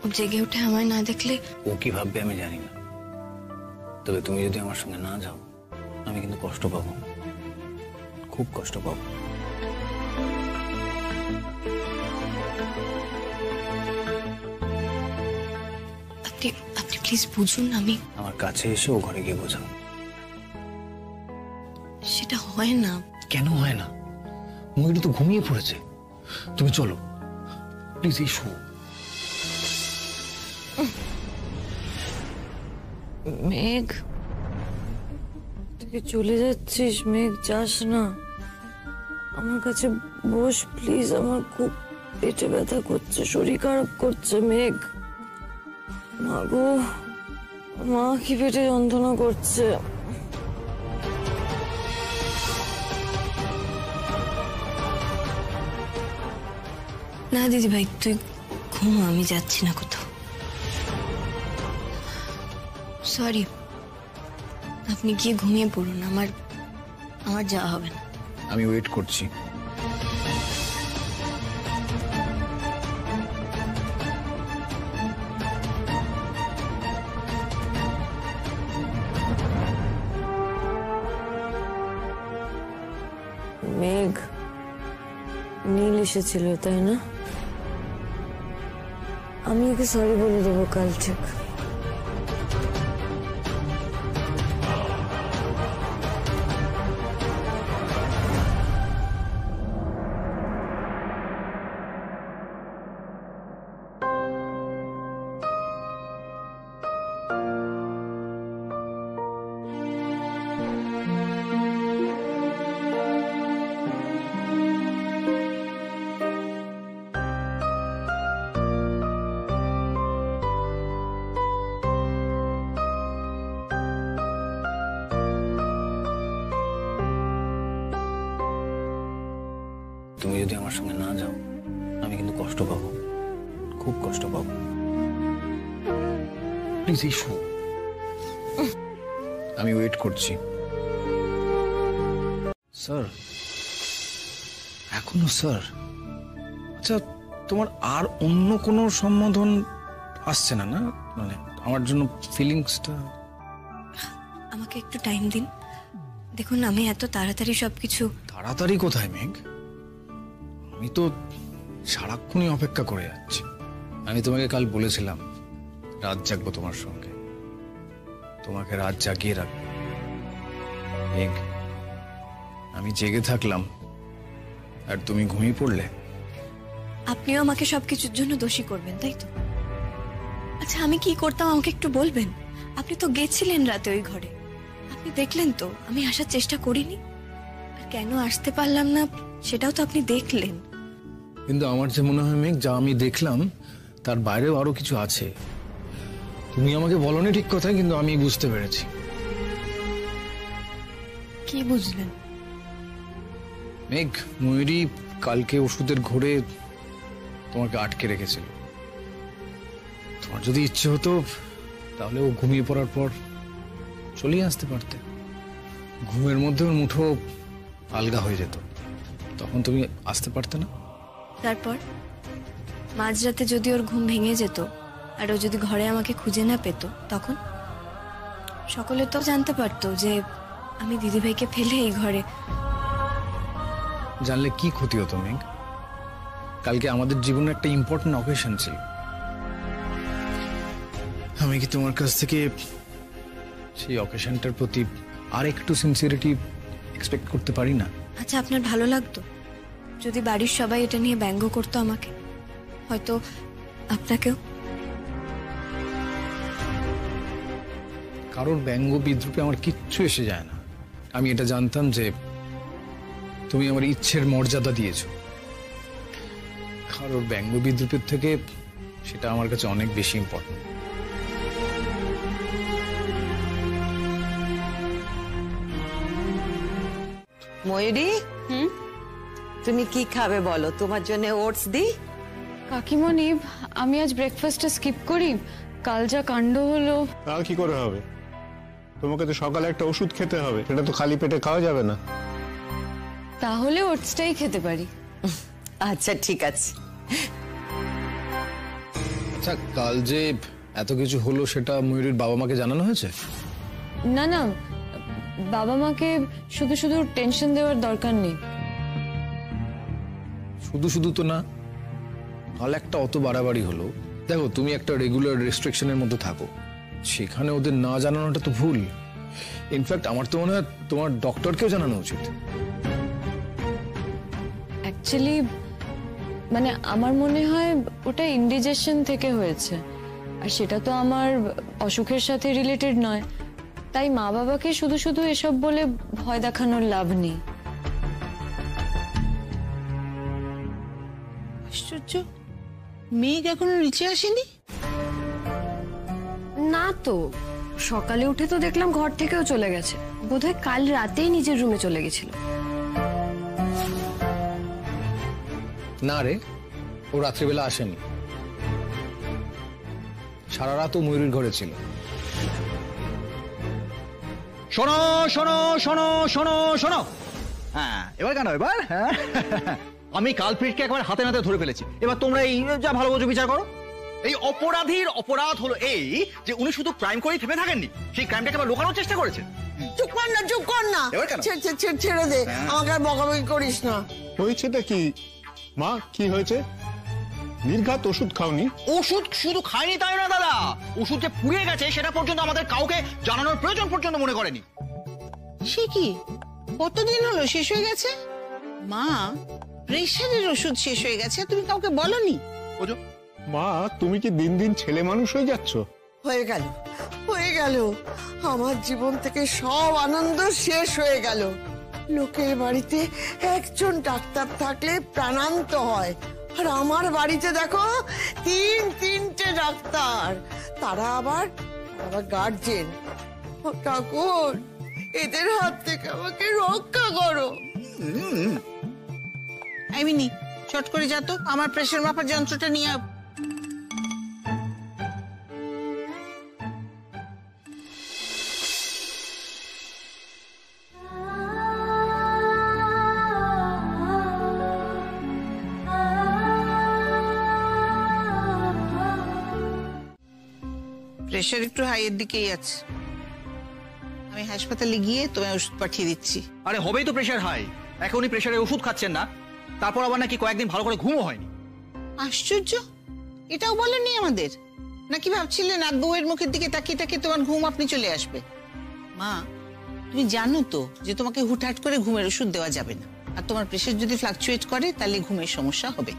ও জেগে উঠে আমায় না দেখলে ও কি ভাববে আমি জানি না, তবে তুমি যদি আমার সঙ্গে না যাও আমি কিন্তু কষ্ট পাবো, খুব কষ্ট পাবো। আপনি আপনি প্লিজ বুঝুন। আমি আমার কাছে এসে ও ঘরে গিয়ে বোঝাও। সেটা হয় না। কেন হয় না? ময়ূরী তো ঘুমিয়ে পড়েছে, তুমি চলো প্লিজ, এসো। মেঘ, তুই চলে যাচ্ছিস? মেঘ, যাস না, আমার কাছে বস প্লিজ। আমার খুব পেটে ব্যথা করছে, শরীর খারাপ করছে। মেঘ, মা গো, মা কি পেটে যন্ত্রণা করছে। না দিদি ভাই, তুই ঘুমা, আমি যাচ্ছি না কোথাও। সরি, আপনি গিয়ে ঘুমিয়ে পড়ুন, আমার যাওয়া হবে না। আমি ওয়েট করছি। মেঘ, নীল এসেছিল তাই না? আমি ওকে সরি বলে দেবো কাল ঠিক। তুমি যদি আমার সঙ্গে না যাও, আমি কিন্তু কষ্ট পাবো, খুব কষ্ট পাবো। প্লিজ ইস্যু, আমি ওয়েট করছি। স্যার, এখনো স্যার? আচ্ছা, তোমার আর অন্য কোনো সম্বোধন আসছে না? না মানে আমার জন্য ফিলিংসটা। আমাকে একটু টাইম দিন। দেখুন, আমি এত তাড়াতাড়ি সবকিছু। তাড়াতাড়ি কোথায় মেঘ? আমি তো সারাক্ষণই অপেক্ষা করে যাচ্ছি। আমি তোমাকে কাল বলেছিলাম রাত জাগবো তোমার সঙ্গে, তোমাকে রাত জাগিয়ে রাখবো। মেঘ, আমি জেগে থাকলাম আর তুমি ঘুমিয়ে পড়লে। আপনিও আমাকে সবকিছুর জন্য দোষী করবেন, তাই তো? আচ্ছা, আমি কি করতাম আমাকে একটু বলবেন? আপনি তো গেছিলেন রাতে ওই ঘরে, আপনি দেখলেন তো আমি আসার চেষ্টা করিনি। আর কেন আসতে পারলাম না সেটাও তো আপনি দেখলেন। কিন্তু আমার যে মনে হয় মেঘ, যা আমি দেখলাম তার বাইরেও আরো কিছু আছে। তুমি আমাকে বলনি ঠিক কথা, কিন্তু আমি বুঝতে পেরেছি। কি বুঝলেন? মেঘ, ময়ূরী কালকে ওষুধের ঘোরে তোমাকে আটকে রেখেছিল। তোমার যদি ইচ্ছে হতো তাহলে ও ঘুমিয়ে পড়ার পর চলেই আসতে পারতে। ঘুমের মধ্যে ওর মুঠো আলগা হয়ে যেত, তখন তুমি আসতে পারতে না। তারপর মাঝরাতে যদি ওর ঘুম ভেঙে যেত আর ও যদি ঘরে আমাকে খুঁজে না পেত, তখন সকলে তো জানতে পারতো যে আমি দিদিভাইকে ফেলে এই ঘরে। জানলে কি ক্ষতি হতো মেঘ? কালকে আমাদের জীবনে একটা ইম্পর্টেন্ট অকেশন ছিল। আমি কি তোমার কাছ থেকে সেই অকেশনটার প্রতি আর একটু সিনসিয়ারিটি এক্সপেক্ট করতে পারি না? আচ্ছা, আপনার ভালো লাগতো যদি বাড়ির সবাই এটা নিয়ে ব্যঙ্গ করতো আমাকে, হয়তো আপনাকেও? কারোর ব্যঙ্গ বিদ্রুপে আমার কিচ্ছু এসে যায় না। আমি এটা জানতাম যে তুমি আমার ইচ্ছের মর্যাদা দিয়েছো। কারোর ব্যঙ্গ বিদ্রুপের থেকে সেটা আমার কাছে অনেক বেশি ইম্পর্টেন্ট। ময়ূরী, তুমি কি খাবে বলো? তোমার জন্য ওটস দি? কাকিমণি, আমি আজ ব্রেকফাস্টটা স্কিপ করি। কাল যা কাণ্ড হলো। কাল কি করে হবে? তোমাকে তো সকালে একটা ওষুধ খেতে হবে, সেটা তো খালি পেটে খাওয়া যাবে না। তাহলে ওটসটাই খেতে পারি। আচ্ছা ঠিক আছে। আচ্ছা, কাল যে এত কিছু হলো সেটা ময়ূরীর বাবা মাকে জানানো হয়েছে? না না, বাবা মাকে শুধু শুধু টেনশন দেওয়ার দরকার নেই। শুধু শুধু তো না, কাল একটা অত বাড়াবাড়ি হলো। দেখো, তুমি একটা রেগুলার রেস্ট্রিকশনের মধ্যে থাকো, সেখানে ওদের না জানানোটা তো ভুল। ইনফ্যাক্ট আমার তো মনে হয় তোমার ডক্টরকেও জানানো উচিত। অ্যাকচুয়ালি মানে আমার মনে হয় ওটা ইন্ডিজেশন থেকে হয়েছে। আর সেটা তো আমার অসুখের সাথে রিলেটেড নয়, তাই মা বাবাকে শুধু শুধু এসব বলে ভয় দেখানোর লাভ নেই। আশ্চর্য, মেঘ এখনো নিচে আসেনি? না তো, সকালে উঠে তো দেখলাম ঘর থেকেও চলে গেছে। বোধহয় কাল রাতেই নিজের রুমে চলে গেছিল। না রে, ও রাত্রিবেলা আসেনি, সারা রাত ও ময়ূরীর ঘরে ছিল। শোনো শোনো শোনো শোনো শোনো, হ্যাঁ এবার কেন এবার, হ্যাঁ আমি কালপ্রিটকে একবার হাতে নাতে ধরে ফেলেছি। এবার তোমরা এই যা ভালো বোঝো বিচার করো। এই অপরাধীর অপরাধ হলো এই যে উনি শুধু ক্রাইম করেই থেমে থাকেননি, সেই ক্রাইমটাকে আবার লুকানোর চেষ্টা করেছেন। চুপ কর না, চুপ কর না, এবার কেন? ছেড়ে দে, আমাকে আর বকাবকি করিস না। হয়েছেটা কি মা, কি হয়েছে? নির্ঘাত ওষুধ খাওনি? ওষুধ শুধু খায়নি তাই না দাদা, ওষুধ যে পুড়িয়ে গেছে সেটা পর্যন্ত আমাদের কাউকে জানানোর প্রয়োজন পর্যন্ত মনে করেনি। সে কি, কতদিন হলো শেষ হয়ে গেছে? মা, প্রেশারের ওষুধ শেষ হয়ে গেছে, তুমি কাউকে বলনি? মা, তুমি কি দিন দিন ছেলে মানুষ হয়ে যাচ্ছ? হয়ে গেল, হয়ে গেল, আমার জীবন থেকে সব আনন্দ শেষ হয়ে গেল। লোকের বাড়িতে একজন ডাক্তার থাকলে প্রাণান্ত হয়, আর আমার বাড়িতে দেখো তিনটে ডাক্তার, তারা আবার গার্জেন। ঠাকুর, এদের হাত থেকে আমাকে রক্ষা করো। মিনি, চট করে যা তো, আমার প্রেশার মাপার যন্ত্রটা নিয়ে আয়। প্রেশার একটু হাইয়ের দিকেই আছে, আমি হাসপাতালে গিয়ে তোমায় ওষুধ পাঠিয়ে দিচ্ছি। আরে হবেই তো প্রেশার হাই, এখনই প্রেশারের ওষুধ খাচ্ছেন না, তারপর আবার নাকি কয়েকদিন ভালো করে ঘুমও হয়নি। আশ্চর্য, এটাও বলেননি আমাদের? নাকি ভাবছিলেন নাত বউয়ের মুখের দিকে তাকিয়ে তাকিয়ে তোমার ঘুম আপনি চলে আসবে? মা, তুমি জানো তো যে তোমাকে হুটহাট করে ঘুমের ওষুধ দেওয়া যাবে না, আর তোমার প্রেশার যদি ফ্লাকচুয়েট করে তাহলে ঘুমের সমস্যা হবে।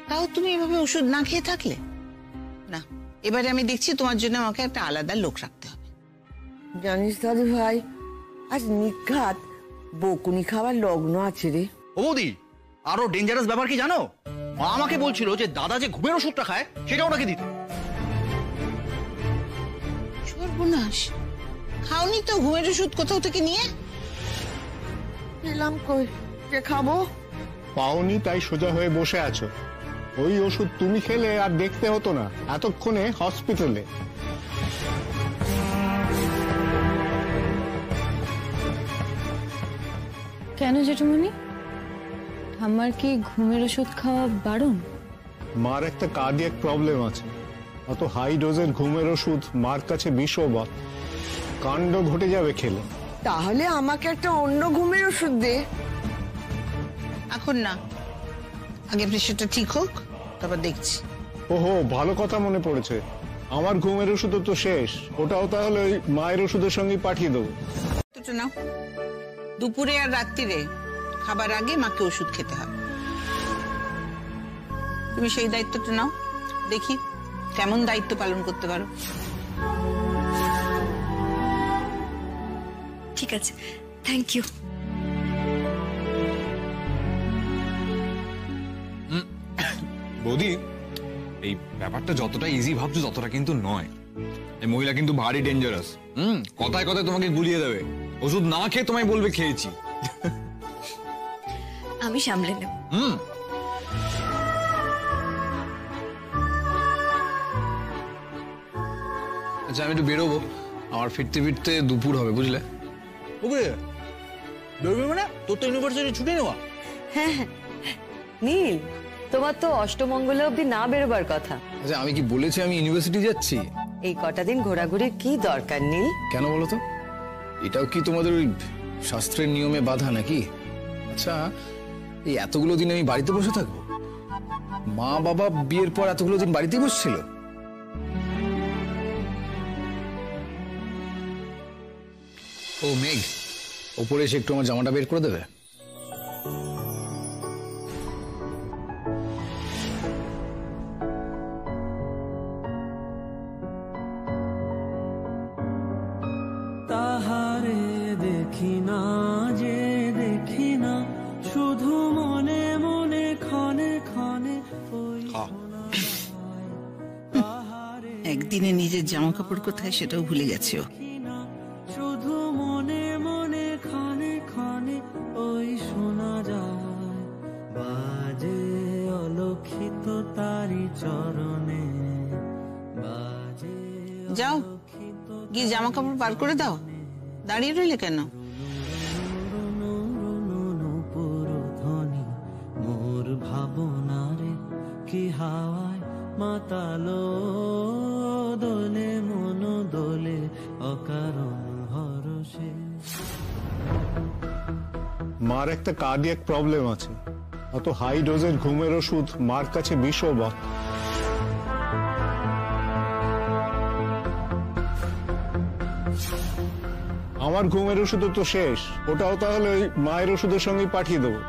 তাও তুমি এভাবে ওষুধ না খেয়ে থাকলে না। এবারে আমি দেখছি তোমার জন্য আমাকে একটা আলাদা লোক রাখতে হবে। জানিস দাদু ভাই, আজ নিঘাত বকুনি খাওয়ার লগ্ন আছে রে। ও বৌদি, আরো ডেঞ্জারাস ব্যাপার কি জানো? মা আমাকে বলছিল যে দাদা যে ঘুমের ওষুধটা খায় সেটা ওনাকে দিতে। সর্বনাশ, খাওনি তো ঘুমের ওষুধ কোথাও থেকে নিয়ে? পেলাম কই, কে খাবো? পাওনি তাই সোজা হয়ে বসে আছো। ওই ওষুধ তুমি খেলে আর দেখতে হতো না এতক্ষণে হসপিটালে। কেন জেঠুমনি, আমার কি ঘুমের ওষুধ খাওয়া বারণ? মার একটা কার্ডিয়াক প্রবলেম আছে, অত হাই ডোজের ঘুমের ওষুধ মার কাছে বিষবৎ, কাণ্ড ঘটে যাবে খেলে। তাহলে আমাকে একটা অন্য ঘুমের ওষুধ দে। এখন না, আগে প্রেশারটা ঠিক হোক, তারপর দেখছি। ওহো, ভালো কথা মনে পড়েছে, আমার ঘুমের ওষুধ তো শেষ, ওটাও তাহলে ওই মায়ের ওষুধের সঙ্গে পাঠিয়ে দেবো। দুটো নাও, দুপুরে আর রাত্রিরে খাবার আগে মাকে ওষুধ খেতে হবে। তুমি সেই দায়িত্বটা নাও, দেখি কেমন দায়িত্ব পালন করতে পারো। ঠিক আছে, থ্যাংক ইউ। বৌদি, এই ব্যাপারটা যতটা ইজি ভাবছো ততটা কিন্তু নয়। এই মহিলা কিন্তু ভারী ডেঞ্জারাস। কথায় কথায় তোমাকে গুলিয়ে দেবে, ওষুধ না খেয়ে তোমায় বলবে খেয়েছি। আমি সামলে নেব। আচ্ছা, আমি একটু বেরোবো, আমার ফিরতে ফিরতে দুপুর হবে, বুঝলে? বেরোবে মানে? তোর তো ইউনিভার্সিটি ছুটি নেওয়া। হ্যাঁ হ্যাঁ, নীল, তোমার তো অষ্টমঙ্গলে অব্দি না বেরোবার কথা। আচ্ছা, আমি কি বলেছি আমি ইউনিভার্সিটি যাচ্ছি? এই কটা দিন ঘোরাঘুরির কি দরকার নীল? কেন বলো তো? এটাও কি তোমাদের ওই শাস্ত্রের নিয়মে বাধা নাকি? আচ্ছা, এই এতগুলো দিন আমি বাড়িতে বসে থাকবো? মা বাবা বিয়ের পর এতগুলো দিন বাড়িতেই বসছিল। ও মেঘ, ওপরে এসে একটু আমার জামাটা বের করে দেবে? খা। একদিনে নিজের জামা কাপড় কোথায় সেটাও ভুলে গেছে ও। শুধু মনে মনে খানে খানে ওই শোনা যায় বাজে অলক্ষিত তারি চরণে বাজে। যাও গিয়ে জামা কাপড় বার করে দাও, দাঁড়িয়ে রইলে কেন? ধ্বনি মোর ভাবনারে কি হাওয়ায় মাতালো দোলে মন দোলে অকারণ হরষে। মার একটা কার্ডিয়াক প্রবলেম আছে, অত হাই ডোজের ঘুমের ওষুধ মার কাছে বিষবৎ। আমার ঘুমের ওষুধ তো শেষ, ওটাও তাহলে ওই মায়ের ওষুধের সঙ্গেই পাঠিয়ে দেবো।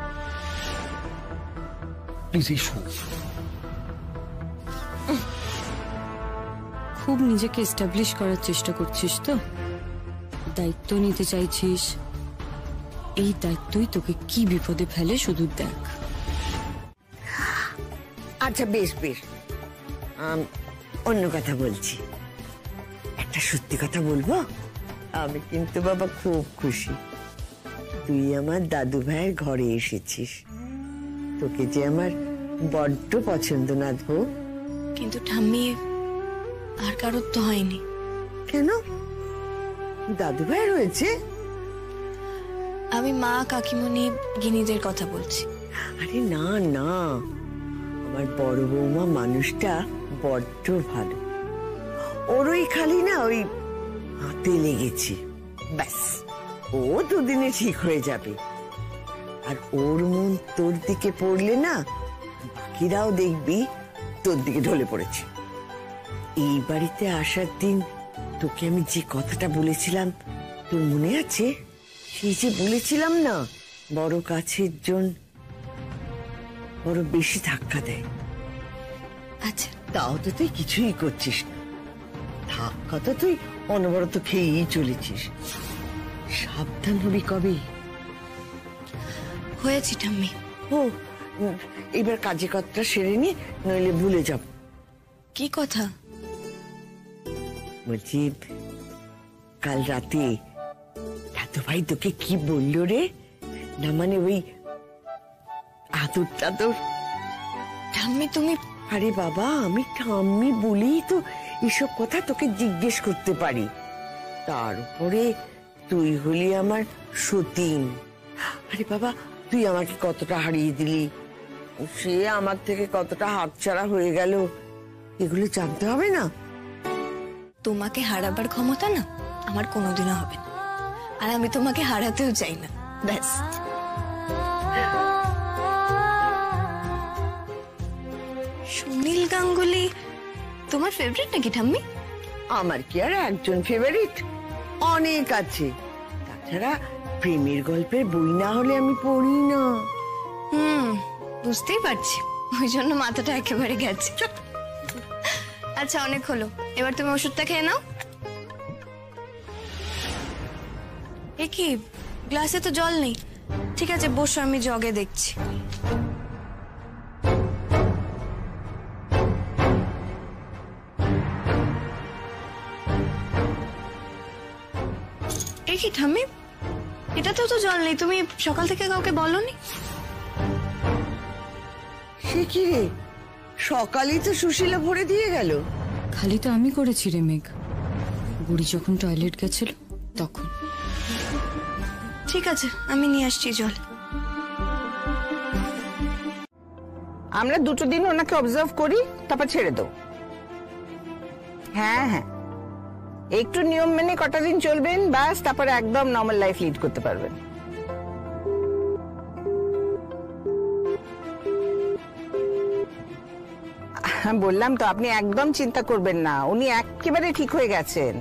Please issue. খুব নিজেকে এস্টাবলিশ করার চেষ্টা করছিস তো, দায়িত্ব নিতে চাইছিস। এই দায়িত্বই তোকে কি বিপদে ফেলে শুধু দেখ। আচ্ছা বেশ বেশ, অন্য কথা বলছি। একটা সত্যি কথা বলবো, আমি কিন্তু বাবা খুব খুশি তুই আমার দাদু ভাইয়ের ঘরে এসেছিস। তোকে যে আমার বড্ড পছন্দ নাথবো। কিন্তু ঠাম্মি, আর কারোর তো হয়নি। কেন? দাদু ভাইয়ের হয়েছে? আমি মা, কাকিমণি, গিনিদের কথা বলছি। আরে না না, আমার বড় বৌমা মানুষটা বড্ড ভালো। ওর ওই খালি না ওই হাতে লেগেছে, ব্যাস ও দুদিনে ঠিক হয়ে যাবে। আর ওর মন তোর দিকে পড়লে না, বাকিরাও দেখবি তোর দিকে ঢলে পড়েছে। এই বাড়িতে আসার দিন তোকে আমি যে কথাটা বলেছিলাম তোর মনে আছে? সেই যে বলেছিলাম না, বড় কাছের জন বড় বেশি ধাক্কা দেয়। আচ্ছা, তাও তো তুই কিছুই করছিস না, ধাক্কা তো তুই অনবরত খেয়েই চলেছিস। সাবধান হবি কবে? হয়েছি ঠাম্মি। ও এবার কাজে কথাটা সেরে নি, নইলে ভুলে যাব। কি কথা? বলছি কাল রাতে দাদু ভাই তোকে কি বললো রে? না মানে ওই আদর টাদর। ঠাম্মি তুমি? আরে বাবা, আমি ঠাম্মি বলেই তো এসব কথা তোকে জিজ্ঞেস করতে পারি। তার উপরে তুই হলি আমার সতীন। আরে বাবা, তুই আমাকে কতটা হারিয়ে দিলি, সে আমার থেকে কতটা হাতছাড়া হয়ে গেল, এগুলো জানতে হবে না? তোমাকে হারাবার ক্ষমতা না আমার কোনোদিনও হবে না, আর আমি তোমাকে হারাতেও চাই না। ব্যাস। সুনীল গাঙ্গুলি তোমার ফেভারিট নাকি ঠাম্মি? আমার কি আর একজন ফেভারিট, অনেক আছে। তাছাড়া প্রেমের গল্পের বই না হলে আমি পড়ি না। বুঝতেই পারছি, ওই জন্য মাথাটা একেবারে গেছে। আচ্ছা অনেক হলো, এবার তুমি ওষুধটা খেয়ে নাও। এ কি, গ্লাসে তো জল নেই। ঠিক আছে বসো, আমি জগে দেখছি। এ কি ঠাম্মি, এটাতেও তো জল নেই, তুমি সকাল থেকে কাউকে বলোনি? সে কি রে, সকালেই তো সুশীলা ভরে দিয়ে গেল। খালি তো আমি করেছি রে মেঘ, বুড়ি যখন টয়লেট গেছিল তখন। ঠিক আছে আমি নিয়ে আসছি জল। আমরা দুটো দিন ওনাকে অবজার্ভ করি, তারপর ছেড়ে দেবো। হ্যাঁ হ্যাঁ, একটু নিয়ম মেনে কটা দিন চলবেন, ব্যাস তারপরে একদম নর্মাল লাইফ লিড করতে পারবেন। বললাম তো, আপনি একদম চিন্তা করবেন না, উনি একেবারে ঠিক হয়ে গেছেন।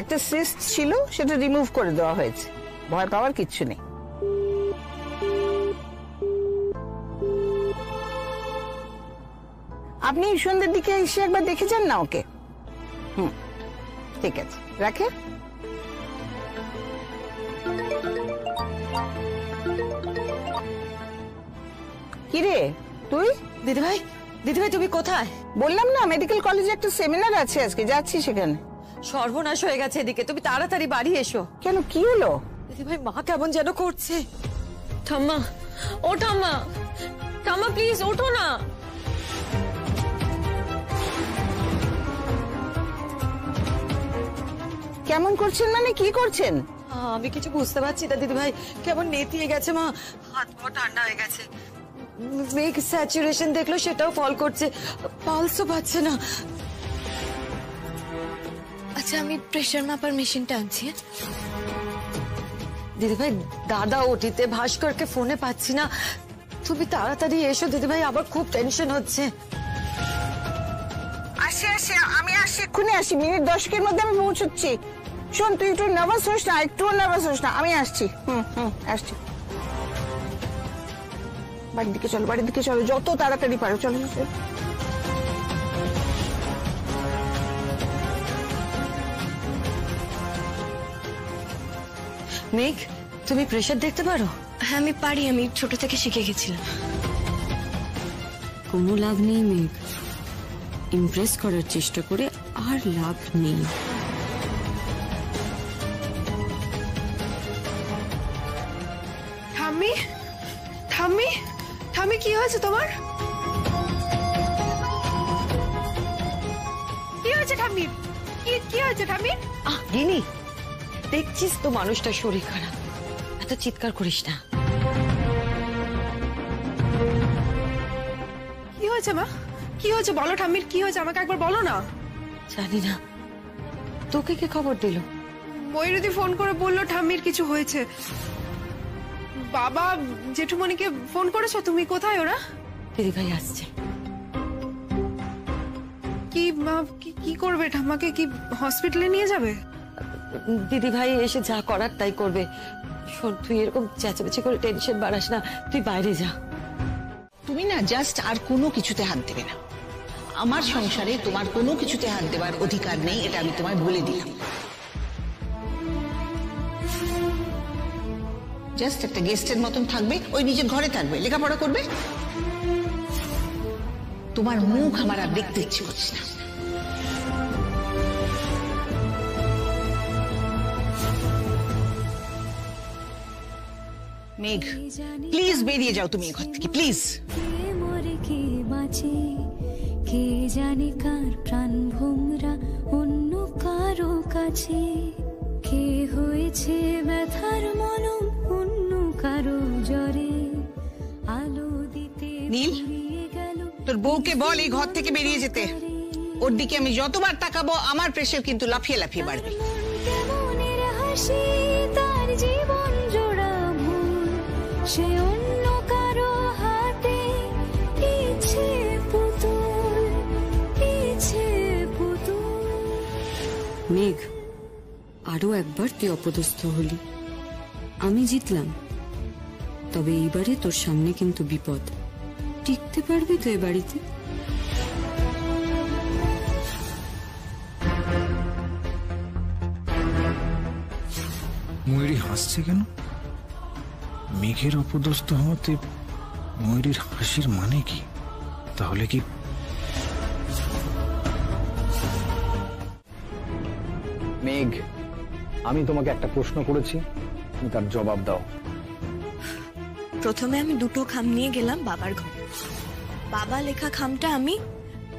একটা সিস্ট ছিল, সেটা রিমুভ করে দেওয়া হয়েছে, ভয় পাওয়ার কিচ্ছু নেই। আপনি সন্ধ্যের দিকে এসে একবার দেখে যান না ওকে। ঠিক আছে, রাখে। কিরে তুই? দিদি ভাই দিদিভাই তুমি কোথায়? বললাম না মেডিকেল কলেজে একটা সেমিনার আছে আজকে, যাচ্ছি সেখানে। সর্বনাশ হয়ে গেছে এদিকে, তুমি তাড়াতাড়ি বাড়ি এসো। কেন, কি হলো? দিদিভাই মা কেমন যেন করছে। ঠাম্মা, ও ঠাম্মা, ঠাম্মা প্লিজ ওঠো না। কেমন করছেন মানে কি করছেন? আমি কিছু বুঝতে পারছি না দিদিভাই, কেমন নেতিয়ে গেছে মা, হাত পা ঠান্ডা হয়ে গেছে। মেঘ স্যাচুরেশন দেখলো সেটাও ফল করছে, পালসও পাচ্ছে না। আচ্ছা আমি প্রেশার মাপার মেশিনটা আনছি। দিদিভাই দাদা ওটিতে, ভাস্করকে ফোনে পাচ্ছি না, তুমি তাড়াতাড়ি এসো দিদিভাই, আবার খুব টেনশন হচ্ছে। আসি আসি, আমি আসি, এক্ষুনি আসি, মিনিট 10 মধ্যে আমি পৌঁছচ্ছি। শোন, তুই একটু নার্ভাস হোস না, একটু নার্ভাস হোস না, আমি আসছি। আসছি। বাড়ির দিকে চলো, বাড়ির দিকে চলো, যত তাড়াতাড়ি পারো, চলো। মেঘ তুমি প্রেশার দেখতে পারো? হ্যাঁ আমি পারি, আমি ছোট থেকে শিখে গেছিলাম। কোনো লাভ নেই মেঘ, ইমপ্রেস করার চেষ্টা করে আর লাভ নেই। ঠাম্মি, ঠাম্মি, ঠাম্মি কি হয়েছে তোমার? কি হয়েছে ঠাম্মি? কি হয়েছে ঠাম্মি? গিনি, দেখছিস তো মানুষটার শরীর খারাপ, এত চিৎকার করিস না। কি হয়েছে মা? কি হয়েছে বলো ঠাম্মির, কি হয়েছে আমাকে একবার বলো না। জানি না, তোকে কে খবর দিল? ময়ূরদি ফোন করে বললো ঠাম্মির কিছু হয়েছে। বাবা জেঠুমণিকে ফোন করেছো? তুমি কোথায় ওরা? দিদিভাই আসছে। কি মা, কি করবে? ঠাম্মাকে কি হসপিটালে নিয়ে যাবে? দিদিভাই এসে যা করার তাই করবে। শোন, তুই এরকম চেঁচামেচি করে টেনশন বাড়াস না, তুই বাইরে যা। তুমি না জাস্ট আর কোনো কিছুতে হাত দেবে না। আমার সংসারে তোমার কোনো কিছুতে হাত দেওয়ার অধিকার নেই, এটা আমি তোমায় বলে দিলাম। জাস্ট একটা গেস্টের মতন থাকবে, ওই নিজের ঘরে থাকবে, লেখাপড়া করবে। তোমার মুখ আমার আর দেখতে ইচ্ছে করছে না। মেঘ প্লিজ বেরিয়ে যাও তুমি ঘর থেকে, প্লিজ। কে জানে কার প্রাণ ভোমরা অন্য কারো কাছে, কে হয়েছে ব্যথার মলম অন্য কারো জ্বরে, আলো দিতে নীল, তোর বউকে বল এই ঘর থেকে বেরিয়ে যেতে। ওর দিকে আমি যতবার তাকাবো আমার প্রেশার কিন্তু লাফিয়ে লাফিয়ে বাড়বে। মনের হাসি তার জীবন জোড়া ভুল, সে অন্য কারো হাতে পিছে পুতুল, পিছে পুতুল। মেঘ, আরো একবার তুই অপদস্থ হলি, আমি জিতলাম, তবে এইবারে তোর সামনে কিন্তু বিপদ। টিকতে পারবি তো এ বাড়িতে? ময়ূরী হাসছে কেন? মেঘের অপদস্থ হওয়াতে ময়ূরীর হাসির মানে কি? তাহলে কি মেঘ, আমি তোমাকে একটা প্রশ্ন করেছি, তুমি তার জবাব দাও। প্রথমে আমি দুটো খাম নিয়ে গেলাম বাবার ঘরে। বাবা লেখা খামটা আমি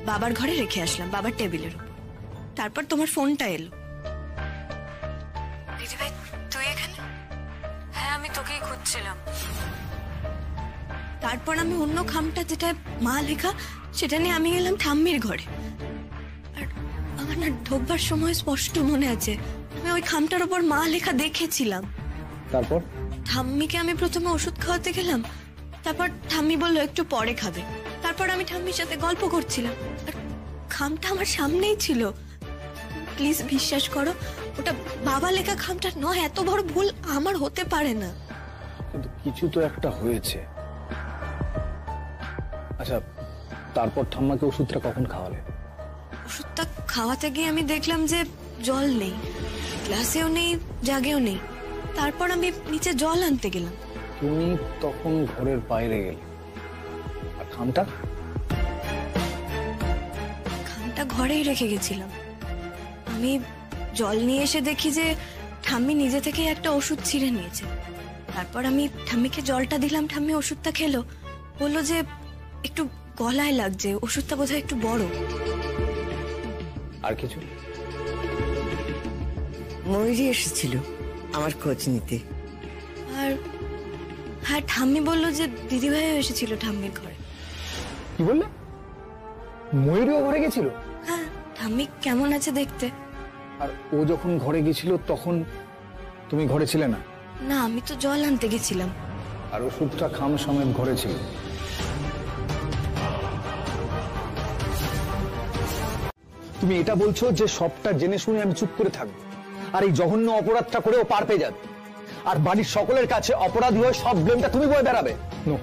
বাবার ঘরে রেখে আসলাম, বাবার টেবিলের উপর। তারপর তোমার ফোনটা এলো। দিদিভাই তুই এখানে? হ্যাঁ, আমি তোকেই খুঁজছিলাম। তারপর আমি অন্য খামটা যেটা মা লেখা সেটা নিয়ে আমি গেলাম ঠাম্মির ঘরে। আর আমার না ঢোকবার সময় স্পষ্ট মনে আছে আমি ওই খামটার উপর মা লেখা দেখেছিলাম। তারপর ঠাম্মিকে আমি প্রথমে ওষুধ খাওয়াতে গেলাম, তারপর ঠাম্মি বললো একটু পরে খাবে। তারপর আমি ঠাম্মির সাথে গল্প করছিলাম আর খামটা আমার সামনেই ছিল। প্লিজ বিশ্বাস করো, ওটা বাবা লেখা খামটা নয়। এত বড় ভুল আমার হতে পারে না। কিন্তু কিছু তো একটা হয়েছে। আচ্ছা, তারপর ঠাম্মাকে ওষুধটা কখন খাওয়ালে? ওষুধটা খাওয়াতে গিয়ে আমি দেখলাম যে জল নেই, গ্লাসেও নেই, জাগেও নেই। তারপর আমি নিচে জল আনতে গেলাম। তুমি তখন ঘরের বাইরে গেলে, আর খামটা? ফোনটা ঘরেই রেখে গেছিলাম। আমি জল নিয়ে এসে দেখি যে ঠাম্মি নিজে থেকে একটা ওষুধ ছিঁড়ে নিয়েছে। তারপর আমি ঠাম্মিকে জলটা দিলাম, ঠাম্মি ওষুধটা খেলো, বললো যে একটু গলায় লাগছে, ওষুধটা বোধহয় একটু বড়। আর কিছু? ময়ূরী এসেছিল আমার খোঁজ নিতে। আর হ্যাঁ, ঠাম্মি বললো যে দিদিভাইও এসেছিল ঠাম্মির ঘরে। কি বললে? ময়ূরীও ঘরে গেছিল? হ্যাঁ, ঠাম্মি কেমন আছে দেখতে। আর ও যখন ঘরে গেছিল তখন তুমি ঘরে ছিলে না? না, আমি তো জল আনতে গেছিলাম। আর ওষুধটা খাম সমেত ঘরে ছিল। তুমি এটা বলছো যে সবটা জেনে শুনে আমি চুপ করে থাকবো, আর এই জঘন্য অপরাধটা করে ও পার পেয়ে যাবে, আর বাড়ির সকলের কাছে অপরাধী হয়ে সব ব্লেমটা তুমি বয়ে বেড়াবে? নো,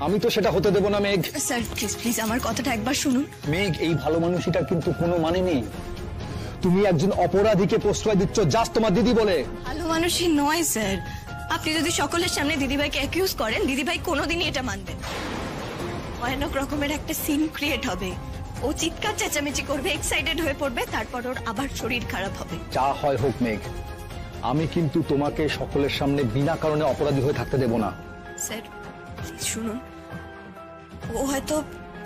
আমি তো সেটা হতে দেবো না মেঘ। স্যার প্লিজ প্লিজ আমার কথাটা একবার শুনুন। মেঘ, এই ভালো মানুষটার কিন্তু কোনো মানে নেই। তুমি একজন অপরাধীকে প্রশ্রয় দিচ্ছ জাস্ট তোমার দিদি বলে। ভালো মানুষই নয় স্যার। আপনি যদি সকলের সামনে দিদিভাইকে অ্যাকিউজ করেন, দিদিভাই কোনোদিনই এটা মানবেন না। ভয়ানক রকমের একটা সিন ক্রিয়েট হবে। ও চিৎকার চেঁচামেচি করবে, এক্সাইটেড হয়ে পড়বে, তারপর ওর আবার শরীর খারাপ হবে। যা হয় হোক মেঘ, আমি কিন্তু তোমাকে সকলের সামনে বিনা কারণে অপরাধী হয়ে থাকতে দেব না। স্যার প্লিজ শুনুন, ও হয়তো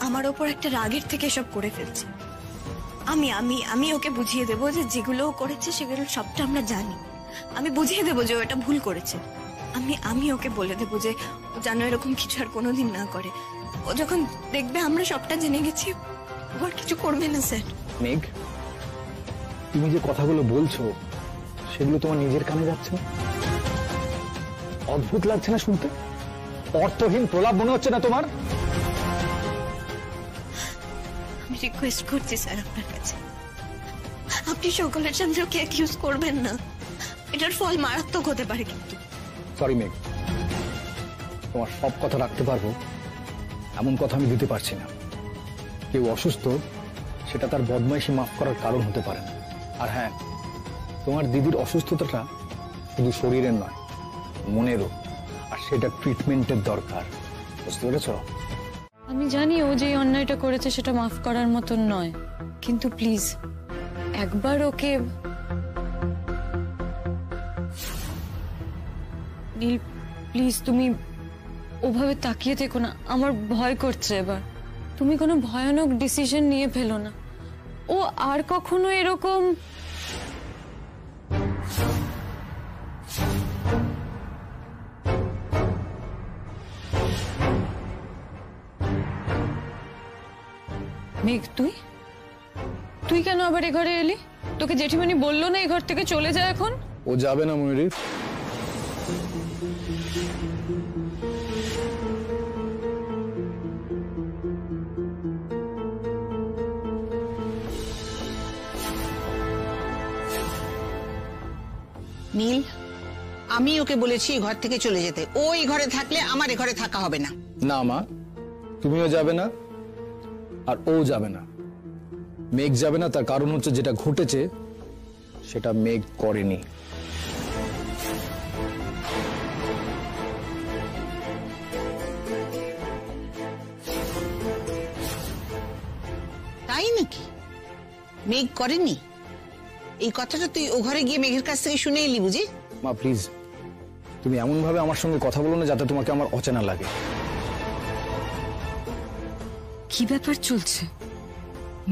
আমার ওপর একটা রাগের থেকে এসব করে ফেলছে। আমি আমি আমি ওকে বুঝিয়ে দেবো যে যেগুলো ও করেছে সেগুলো সবটা আমরা জানি। আমি বুঝিয়ে দেবো যে ও এটা ভুল করেছে। আমি ওকে বলে দেবো যে ও যেন এরকম কিছু আর কোনোদিন না করে। ও যখন দেখবে আমরা সবটা জেনে গেছি, ও আর কিছু করবে না স্যার। মেঘ, তুমি যে কথাগুলো বলছো সেগুলো তোমার নিজের কানে যাচ্ছে না? অদ্ভুত লাগছে না শুনতে? অর্থহীন প্রলাপ মনে হচ্ছে না তোমার? আমি রিকোয়েস্ট করছি স্যার আপনার কাছে, আপনি সকলের সামনে ওকে অ্যাকিউজ করবেন না। এটার ফল মারাত্মক হতে পারে। কিন্তু সরি মেঘ, তোমার সব কথা রাখতে পারবো এমন কথা আমি দিতে পারছি না। কেউ অসুস্থ, সেটা তার বদমাইশি মাফ করার কারণ হতে পারে না। আর হ্যাঁ, তোমার দিদির অসুস্থতাটা শুধু শরীরের নয়, মনেরও, আর সেটা ট্রিটমেন্টের দরকার। বুঝতে পেরেছ? আমি জানি ও যে অন্যায়টা করেছে সেটা মাফ করার মতন নয়, কিন্তু প্লিজ একবার ওকে। নীল প্লিজ, তুমি ওভাবে তাকিয়ে থেকো না, আমার ভয় করছে। এবার তুমি কোনো ভয়ানক ডিসিশন নিয়ে ফেলো না। ও আর কখনো এরকম। মেঘ, তুই কেন আবার এ ঘরে এলি? তোকে জেঠিমণি বললো না এই ঘর থেকে চলে যায় এখন? ও যাবে না ময়ূরী। নীল, আমি ওকে বলেছি এই ঘর থেকে চলে যেতে। ও এই ঘরে থাকলে আমার এ ঘরে থাকা হবে না। না মা, তুমিও যাবে না আর ও যাবে না। মেঘ যাবে না, তার কারণ হচ্ছে যেটা ঘটেছে সেটা মেঘ করেনি। তাই নাকি? মেঘ করেনি? এই কথাটা তুই ও ঘরে গিয়ে মেঘের কাছ থেকে শুনে এলি বুঝি? মা প্লিজ, তুমি এমন ভাবে আমার সঙ্গে কথা বলো না যাতে তোমাকে আমার অচেনা লাগে। কি ব্যাপার চলছে?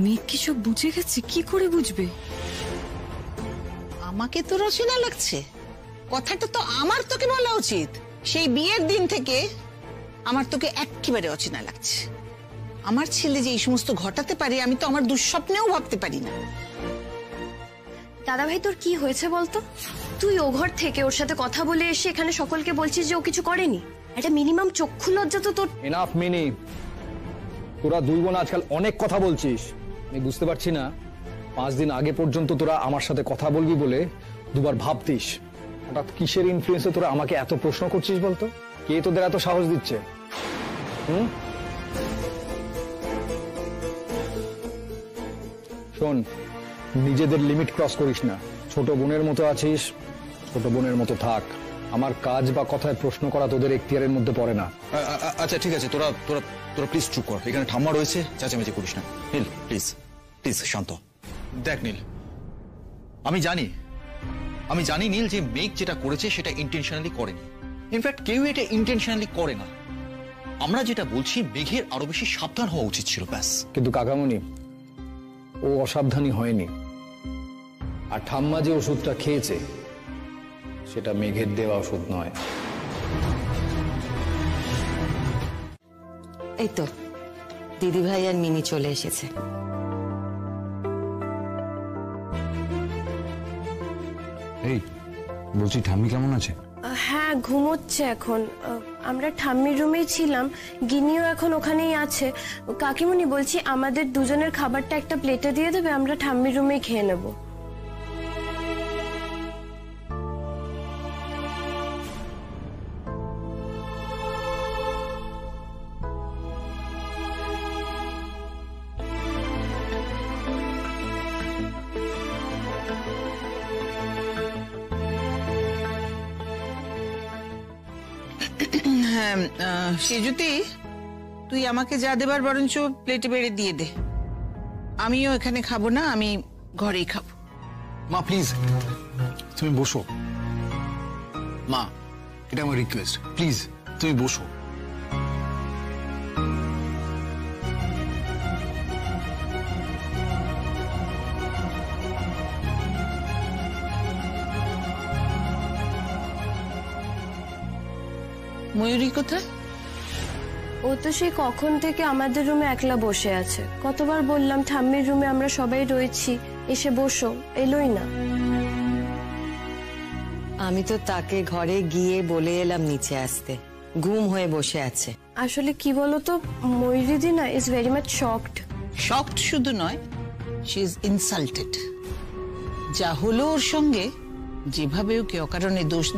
মেঘ কি সব বুঝে গেছে? কি করে বুঝবে? আমাকে তো রচনা লাগছে। কথাটা তো আমার তোকে বলা উচিত। সেই বিয়ের দিন থেকে আমার তোকে একেবারে অচেনা লাগছে। আমার ছেলে যে এই সমস্ত ঘটাতে পারে আমি তো আমার দুঃস্বপ্নেও ভাবতে পারি না। দাদা ভাই, তোর কি হয়েছে বলতো? তুই ও ঘর থেকে ওর সাথে কথা বলে এসে এখানে সকলকে বলছিস যে ও কিছু করেনি। একটা মিনিমাম চক্ষু লজ্জা তো তোর। এনাফ মিনি, তোরা দুই বোন আজকাল অনেক কথা বলছিস। আমি বুঝতে পারছি না, 5 দিন আগে পর্যন্ত তোরা আমার সাথে কথা বলবি বলে দুবার ভাবতিস, হঠাৎ কিসের ইনফ্লুয়েন্সে তোরা আমাকে এত প্রশ্ন করছিস বলতো? কে তোদের এত সাহস দিচ্ছে? শোন, নিজেদের লিমিট ক্রস করিস না। ছোট বোনের মতো আছিস, ছোট বোনের মতো থাক। আমার কাজ বা কথায় প্রশ্ন করা তোদের এখতিয়ারের মধ্যে পড়ে না। আচ্ছা ঠিক আছে, তোরা তোরা তোরা প্লিজ চুপ কর। এখানে ঠাম্মা রয়েছে, চেঁচামেচি করিস না। নীল প্লিজ। প্লিজ শান্ত। দেখ নীল, আমি জানি নীল যে মেঘ যেটা করেছে সেটা ইন্টেনশনালি করেনি। ইনফ্যাক্ট কেউ এটা ইন্টেনশনালি করে না। আমরা যেটা বলছি মেঘের আরো বেশি সাবধান হওয়া উচিত ছিল, ব্যাস। কিন্তু কাকামণি, ও অসাবধানী হয়নি। আর ঠাম্মা যে ওষুধটা খেয়েছে সেটা মেঘের দেওয়া ওষুধ নয়। এই তো দিদিভাই আর মিনি চলে এসেছে। এই বলছি, ঠাম্মি কেমন আছে? হ্যাঁ, ঘুমোচ্ছে এখন। আমরা ঠাম্মির রুমেই ছিলাম, গিনিও এখন ওখানেই আছে। কাকিমুনি, বলছি আমাদের দুজনের খাবারটা একটা প্লেটে দিয়ে দেবে, আমরা ঠাম্মির রুমেই খেয়ে নেব। হ্যাঁ, সেজুতি, তুই আমাকে যা দেবার বরঞ্চ প্লেটে বেড়ে দিয়ে দে। আমিও এখানে খাবো না, আমি ঘরেই খাবো। মা প্লিজ, তুমি বসো। মা, এটা আমার রিকোয়েস্ট, প্লিজ তুমি বসো। ময়ূরী কোথায়? ও তো সেই কখন থেকে আমাদের রুমে একলা বসে আছে। কতবার বললাম ঠাম্মির রুমে আমরা সবাই রয়েছি, এসে বসো, এলোই না। আমি তো তাকে ঘরে গিয়ে বলে এলাম নিচে আসতে, ঘুম হয়ে বসে আছে। আসলে কি বলতো, ময়ূরীদি না is very much shocked. Shocked শুধু নয়, শি ইজ ইনসাল্টেড। যা হলো ওর সঙ্গে, যেভাবে ওকে অকারণে দোষ